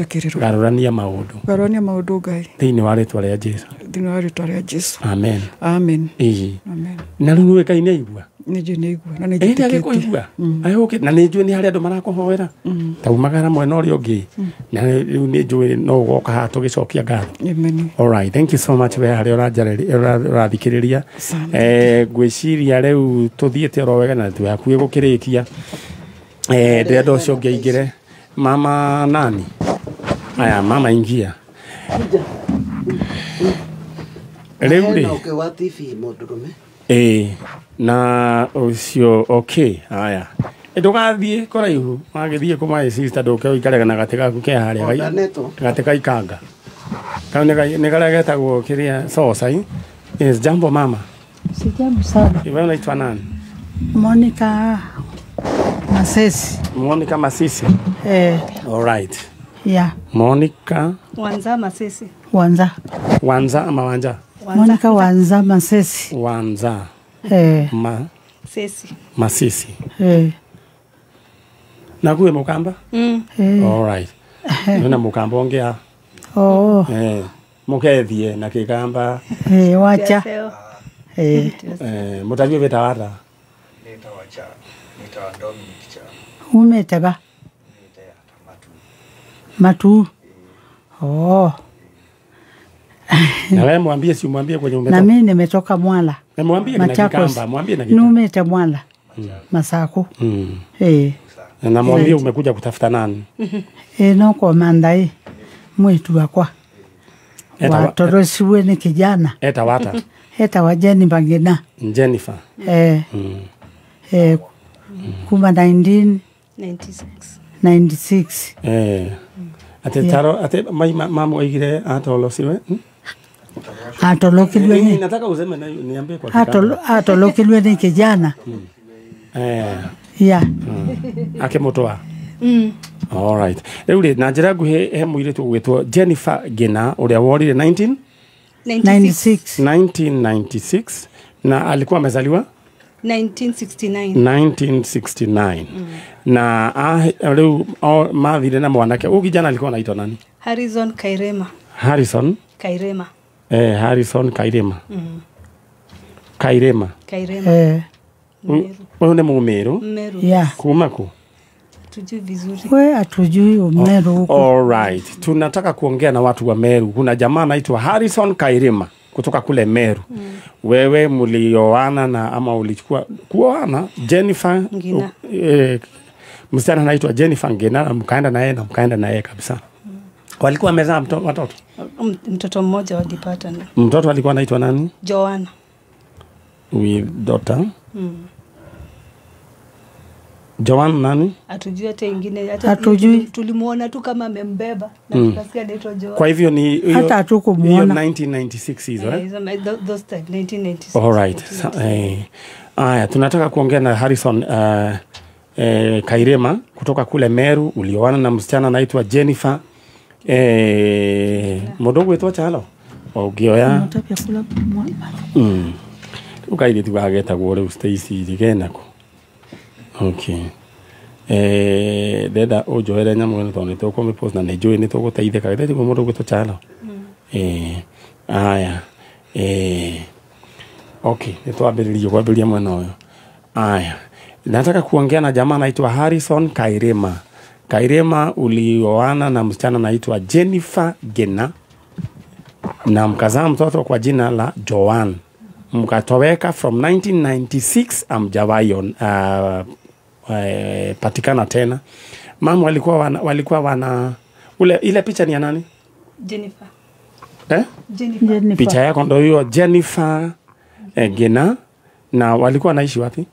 kĩrĩro. Garũrania maũndũ. Ngai. Thĩinĩ wa rĩtwa rĩa Jesũ. Amen. Amen. Na rĩu nĩwe Ngai nĩaigua. Nĩaigua. Na nĩaigua. Ayũke na nĩnjũĩ nĩ harĩ andũ marakũhoera. Taumagara mwena ũrĩa ũngĩ. Na rĩu nĩnjũĩ no ũgoka haha tũgĩcokia ngatho. Amen. All right. Thank you so much we harĩa ũrathikĩrĩria. Ngwĩciria rĩu tũthiĩte oro wega na tũhakuhĩ gũkĩrĩkia. Ndĩrenda ũcio ũngĩ aingĩre. Mama nani? Aya, mama ingia. Rĩu rĩ. Na ũcio okay. Aya. Ndũgathiĩ kũraihu. Wagĩthiĩ kũmaĩ sister ndũke ũikarega na gatĩ gaku ke harĩa. Gatĩ kaikanga. Kau nĩ karĩa getagwo kĩrĩa Sosai. Yes, jambo mama. Si jambo sana. Wewe unaitwa nani? Monica Masisi. Monica Masisi. All right. Yeah. Monica Wanza Masisi. Wanza ama Wanja? Monica Wanza Masisi. Wanza. Masisi. Na kuwe Mukamba? All right. Nuna Mukamba ongea. Mukethie na Kigamba. Wacha. Mutajua vitawata. Umetega. Matu. Na wewe mwambie si mwambie kwenye umetoka. Na mimi nimetoka Mwala. Na mwambie na Kigamba, mwambie na Kigamba. Numeta Mwala. Masako. Na mwambie umekuja kutafuta nani? No kwa mandai mwetu wakwa. Watorosiwe ni kijana. Eta wata. Eta wa Jennifer Ngina. Jennifer. Kuma 1996. Ate mamu aigire atolosiwe? Atolokilwe ni. Nataka useme na niambie kwa Kigamba. Atolokilwe ni kijana. Yeah. Ake motoa. All right. Rĩu na njĩra nguhĩ he mũirĩtu ũgwĩtwo Jennifer Ngina ũrĩa worire 1996 na alikuwa amezaliwa 1969. Na rĩu mathire na mwanake huyu kijana alikuwa anaitwa nani? Harrison Kairema. Harrison Kairema. Kairema. Huyu ni Mumeru. Yeah. Kuma ku? Hatujui vizuri. We hatujui Meru huko. All right. Tunataka kuongea na watu wa Meru. Kuna jamaa anaitwa Harrison Kairima kutoka kule Meru. Wewe mlioana na ama ulichukua kuoana Jennifer Ngina. Msichana anaitwa Jennifer Ngina, mkaenda na yeye kabisa. Walikuwa wamezaa watoto? Mtoto mmoja walipata. Mtoto alikuwa anaitwa nani? Joanna. Daughter. Joanna nani? Hatujui hata ingine, hatujui. Tulimuona tu kama amembeba na tukasikia anaitwa Joanna. Kwa hivyo ni hata hatukumuona. 1996 hizo those time 1996. All right. Aya, tunataka kuongea na Harrison Kairema kutoka kule Meru. Ulioana na msichana anaitwa Jennifer Modogo wetu chalo. Ogioya. Natapia kula mwana. Ukaide tugageta gore Stacy rigenako. Okay. Deda ojoera nyamu no tone to come post na nejo ni to gotaide ka dede gomo rogo to chalo. Aya. Okay, nito abiririo kwa biria mwana oyo. Aya. Nataka kuongea na jamaa anaitwa Harrison Kairema. Kairema ulioana na msichana anaitwa Jennifer Gena na mkazaa mtoto kwa jina la Joan. Mkatoweka from 1996 amjawayon patikana tena. Mama walikuwa wana ile picha ni ya nani? Jennifer. Jennifer. Picha yako ndio hiyo Jennifer Gena. Na walikuwa naishi wapi?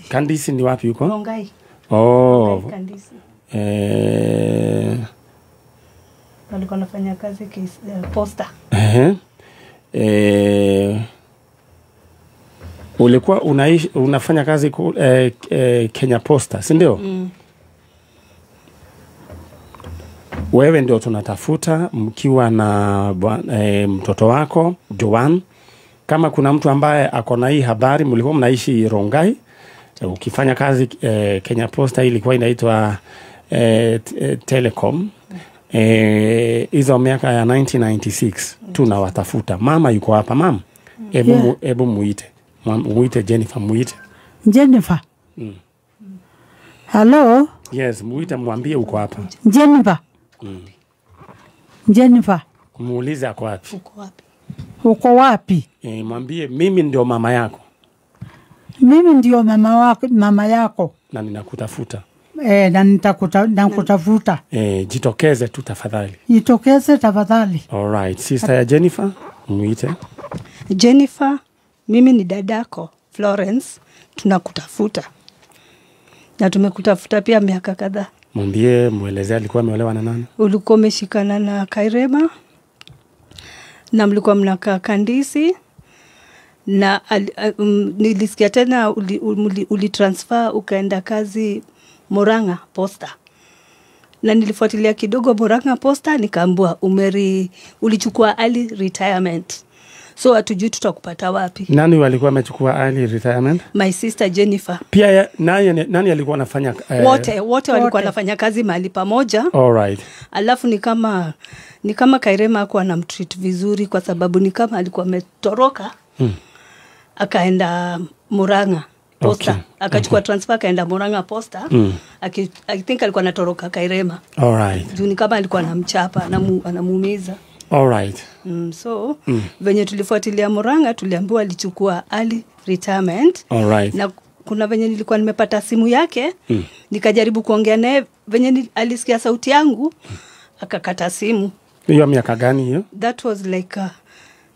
Kandisi ni wapi huko? Rongai. Oh. Kandisi. Walikuwa wanafanya kazi posta. Ulikuwa unafanya kazi Kenya Posta, si ndio? Wewe ndio tunatafuta mkiwa na mtoto wako Joan. Kama kuna mtu ambaye ako na hii habari, mlikuwa mnaishi Rongai ukifanya kazi Kenya Posta, ilikuwa inaitwa Telecom. Hizo miaka ya 1996 tunawatafuta. Mama yuko hapa, mama. Ebu muite Jennifer, muite. Jennifer. Hello? Yes, muite mwambie uko hapa. Jennifer. Jennifer. Muulize ako wapi? Uko wapi? Mwambie mimi ndio mama yako. Mimi ndio mama yako. Na ninakutafuta. Na nakutafuta. Jitokeze tu tafadhali. Jitokeze tafadhali. All right. Sister ya Jennifer, muite. Jennifer, mimi ni dadako Florence, tunakutafuta. Na tumekutafuta pia miaka kadhaa. Mwambie, muelezea alikuwa ameolewa na nani? Ulikuwa umeshikana na Kairema. Na mlikuwa mnakaa Kandisi. Na nilisikia tena ulitransfer ukaenda kazi Murang'a Posta. Na nilifuatilia kidogo Murang'a Posta, nikaambiwa ulichukua early retirement. So hatujui tutakupata wapi. Nani walikuwa wamechukua early retirement? My sister Jennifer. Pia nani alikuwa anafanya wote walikuwa wanafanya kazi mahali pamoja. All right. Alafu ni kama Kairema hakuwa anamtreat vizuri kwa sababu ni kama alikuwa ametoroka. Akaenda Murang'a Posta. Okay. Akachukua transfer akaenda Murang'a Posta. I think alikuwa anatoroka Kairema. All right. Juu ni kama alikuwa anamchapa, anamuumiza. All right. So venye tulifuatilia Murang'a tuliambiwa alichukua early retirement. All right. Na kuna venye nilikuwa nimepata simu yake, nikajaribu kuongea naye, venye alisikia sauti yangu, akakata simu. Hiyo miaka gani hiyo? That was like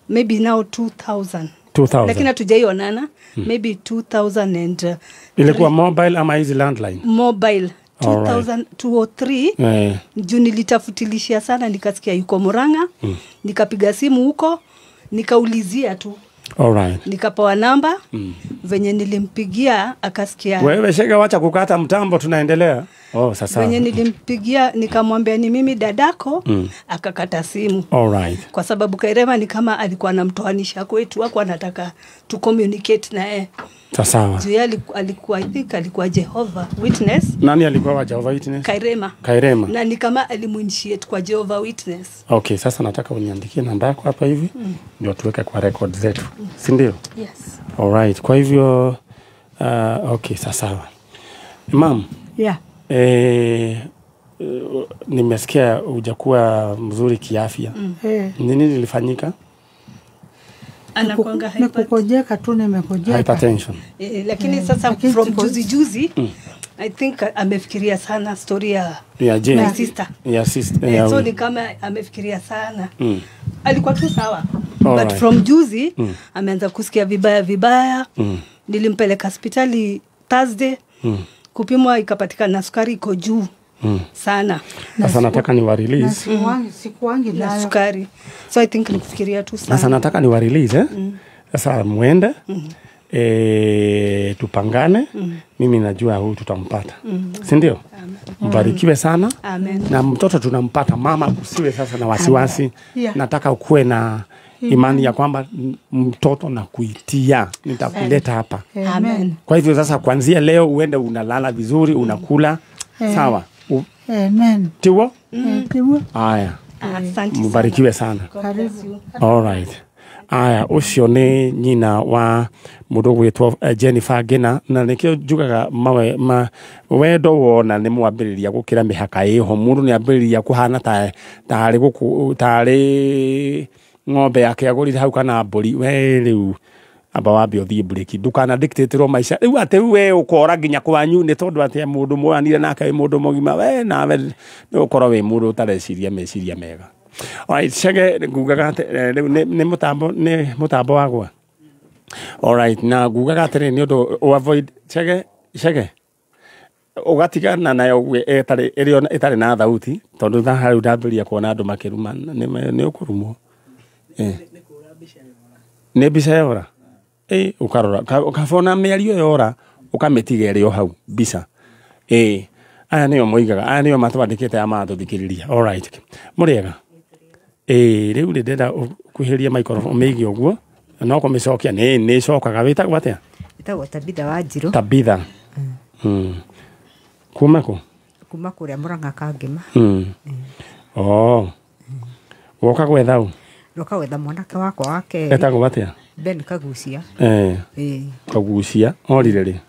maybe now 2000. Lakini hatujaionana. Maybe 2000 and ilikuwa mobile ama hizi landline? Mobile. 2003. Juu nilitafutilishia sana, nikasikia yuko Murang'a. Nikapiga simu huko, nikaulizia tu. All right. Nikapewa namba. Venye nilimpigia akasikia. Wewe shega, wacha kukata mtambo, tunaendelea. Sasa. Venye nilimpigia nikamwambia ni mimi dadako, akakata simu. All right. Kwa sababu Kairema ni kama alikuwa anamtoanisha kwetu, hakuwa anataka tu communicate na yeye. Sawa. Juu alikuwa I think alikuwa Jehovah Witness. Nani alikuwa wa Jehovah Witness? Kairema. Na ni kama alimuinitiate kwa Jehovah Witness. Okay, sasa nataka uniandikie namba yako hapa hivi ndio tuweke kwa record zetu. Si ndio? Yes. All right. Kwa hivyo okay, sawa. Mam. Yeah. Nimesikia hujakuwa mzuri kiafya. Nini lilifanyika? Anakuanga nimekojeka tu nimekojeka. Hypertension. Lakini sasa from juzi I think amefikiria sana story ya Jane. my sister. Ya sister. So ni kama amefikiria sana. Alikuwa tu sawa. Alright. But from juzi ameanza kusikia vibaya. Nilimpeleka hospitali Thursday. Kupimwa ikapatikana sukari iko juu. Sana. Sasa nataka ni wa release. Sikuangi na sukari. So I think nikufikiria tu sana. Sasa nataka ni wa release Sasa muende tupangane. Mimi najua huyu tutampata. Si ndio? Mbarikiwe sana. Amen. Na mtoto tunampata. Mama usiwe sasa na wasiwasi. Nataka ukue na imani ya kwamba mtoto na kuitia nitakuleta hapa. Amen. Kwa hivyo sasa kuanzia leo uende unalala vizuri, unakula. Sawa. Amen. Tiwo? Tiwo. Aya. Asante. Mbarikiwe sana. All right. Aya, ucio ni nyina wa mundu gwitwo Jennifer Ngina, na nikio njugaga wendo wona ni mwambiriria gukira mihaka iho mundu ni ambiriria kuhana tari ng'ombe yake agurire hau kana mburi we riu amba wambe uthie break ndukana dictatorwo maica riu ate we ukora nginya kwanyu ni tondu ate mundu mwanire nake mundu mogima we nawe ni ukora we mundu utareciria meciria mega. Alright, Chege ngugaga ni mutambo wagwa. Alright, na ngugaga tere ni undu avoid Chege ugatigana nayo etari na thauti tondu tha hau ndambiria kuona andu makiruma ni ukurumwo ni bica yora ukarora ukabona miario yora ukametiga iri hau bica aya niyo moigaga aya niyo matwandikite ya mathuthikiriria. Alright, muriega riu ndenda kuhiria microphone meigi uguo no kumicokia ni cokaga witagwo atia? Witagwo Tabitha Wanjiru. Tabitha. Kuma ku? Kuma kuria Murang'a Kangema. Woka gwetha u? Woka gwetha mwanake wakwa wake. Etagwo atia? Ben Kagucia. Kagucia. Orire ri?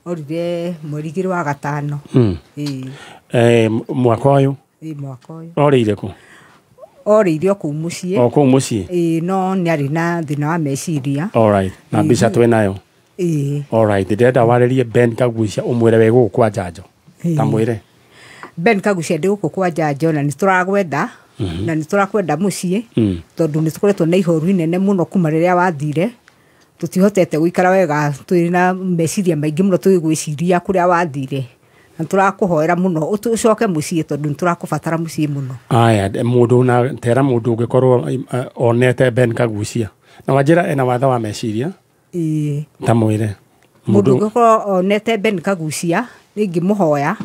Orire mweri 2 wa gatano. Mwaka uyu? Mwaka uyu. Orire ku? Orire ku mucii. Ku mucii? No ni ari na thina wa meciria. Alright. Na mbica twe nayo? Alright. Ndenda waririe Ben Kagucia umwire we guku kwa njanjo. Tamwire? Ben Kagucia ndi guku kwa njanjo na nituragwenda. Na niturakwenda mucii tondu nitukoretwo na ihoru inene muno kuma riria wathire tutihotete guikara wega twina meciria maingi muno twigwiciria kuria wathire na turakuhoera muno ucoke mucii tondu niturakubatara mucii muno. Aya, mundu na tera mundu ungikorwo onete Ben Kagucia na wajira ena watha wa meciria tamwire mundu ungikorwo onete Ben Kagucia ningimuhoya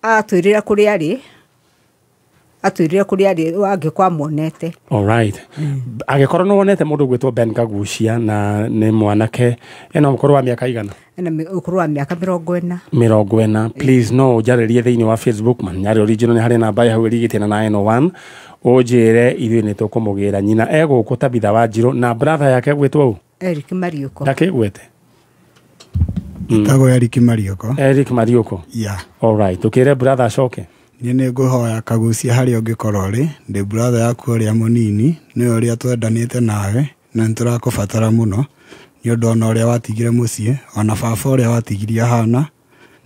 atwirira kuria ari atwirira kuria ari angikwa monete. Alright. Agikorwo no wonete mundu gwitwo Ben Kagucia na ni mwanake ena mukuru wa miaka igana? Ena mukuru wa miaka 40. 40. Please no jaririe thiini wa Facebook man nyari original ni hari namba ya hau rigitena na 901 ojere ithui ni tukumugira nyina eguku Tabitha Wanjiru na brother yake gwitwo u? Eric Mariuko. Ndakigwete? Tago Eric Mariuko. Eric Mariuko. Yeah. Alright. Tukire brother acoke. Ni nguhoya Kagucia hari ungikorwo ri ndi brother yaku uria munini ni uria twendanite nawe na niturakubatara muno ni undu ona uria watigire mucii ona baba uria watigirie hana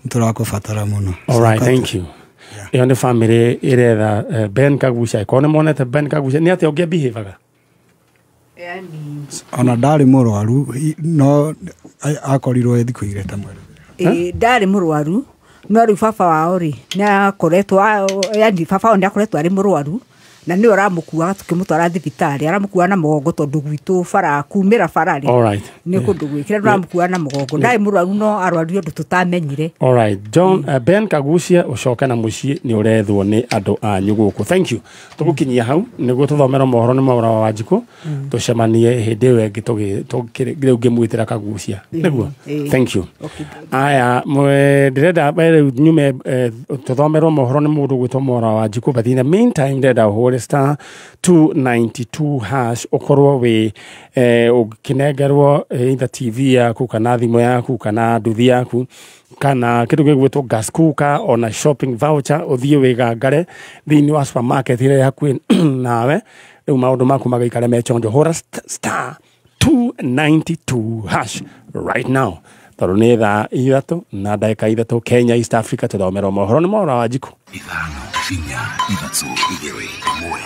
niturakubatara muno. Alright, thank you. Iyo ni family iretha Ben Kagucia kone monete Ben Kagucia ni ati ungia behavior ona ndari murwaru no akorirwo ethiku igeta mweri ndari murwaru no ri baba wao ri na koretwo yani baba onde akoretwo ari murwaru na ni oramukua tukimutwara thibitari aramukua na mugongo tondu gwitu bara kumira barari. Alright. Ni kundu gwikira aramukua na mugongo ndai murwaru no arwaru ndu tutamenyire. Alright. John Ben Kagucia ucoka na mucii ni urethwo ni andu anyu guku. Thank you. Tugukinyia hau niguo tuthomera mohoro ni Mwaura wa Wanjiku tucemanie hindi ĩyo ĩngĩ tũngĩmwĩtĩra Kagucia niguo. Thank you. Aya ndirenda nyume tuthomerwo mohoro ni mundu gwitwo Mwaura wa Wanjiku but in the meantime ndenda ũhũre star 292 hash ũkorwo wĩ ũkĩnengerwo either TV yaku kana thimũ yaku kana nduthi yaku kana kĩndũ gĩgwĩtwo gas cooker ona shopping voucher ũthiĩ wĩgangare thĩinĩ wa supermarket ĩrĩa hakuhĩ nawe rĩu maũndũ maku magaikare mechonjo hũra star 292 hash right now tondũ nĩ thaa ithatũ na ndagĩka ithatũ Kenya East Africa tũthomera mohoro nĩ mohoro wa Wanjikũ ithano kinya ithatũ igĩrĩ ĩmwe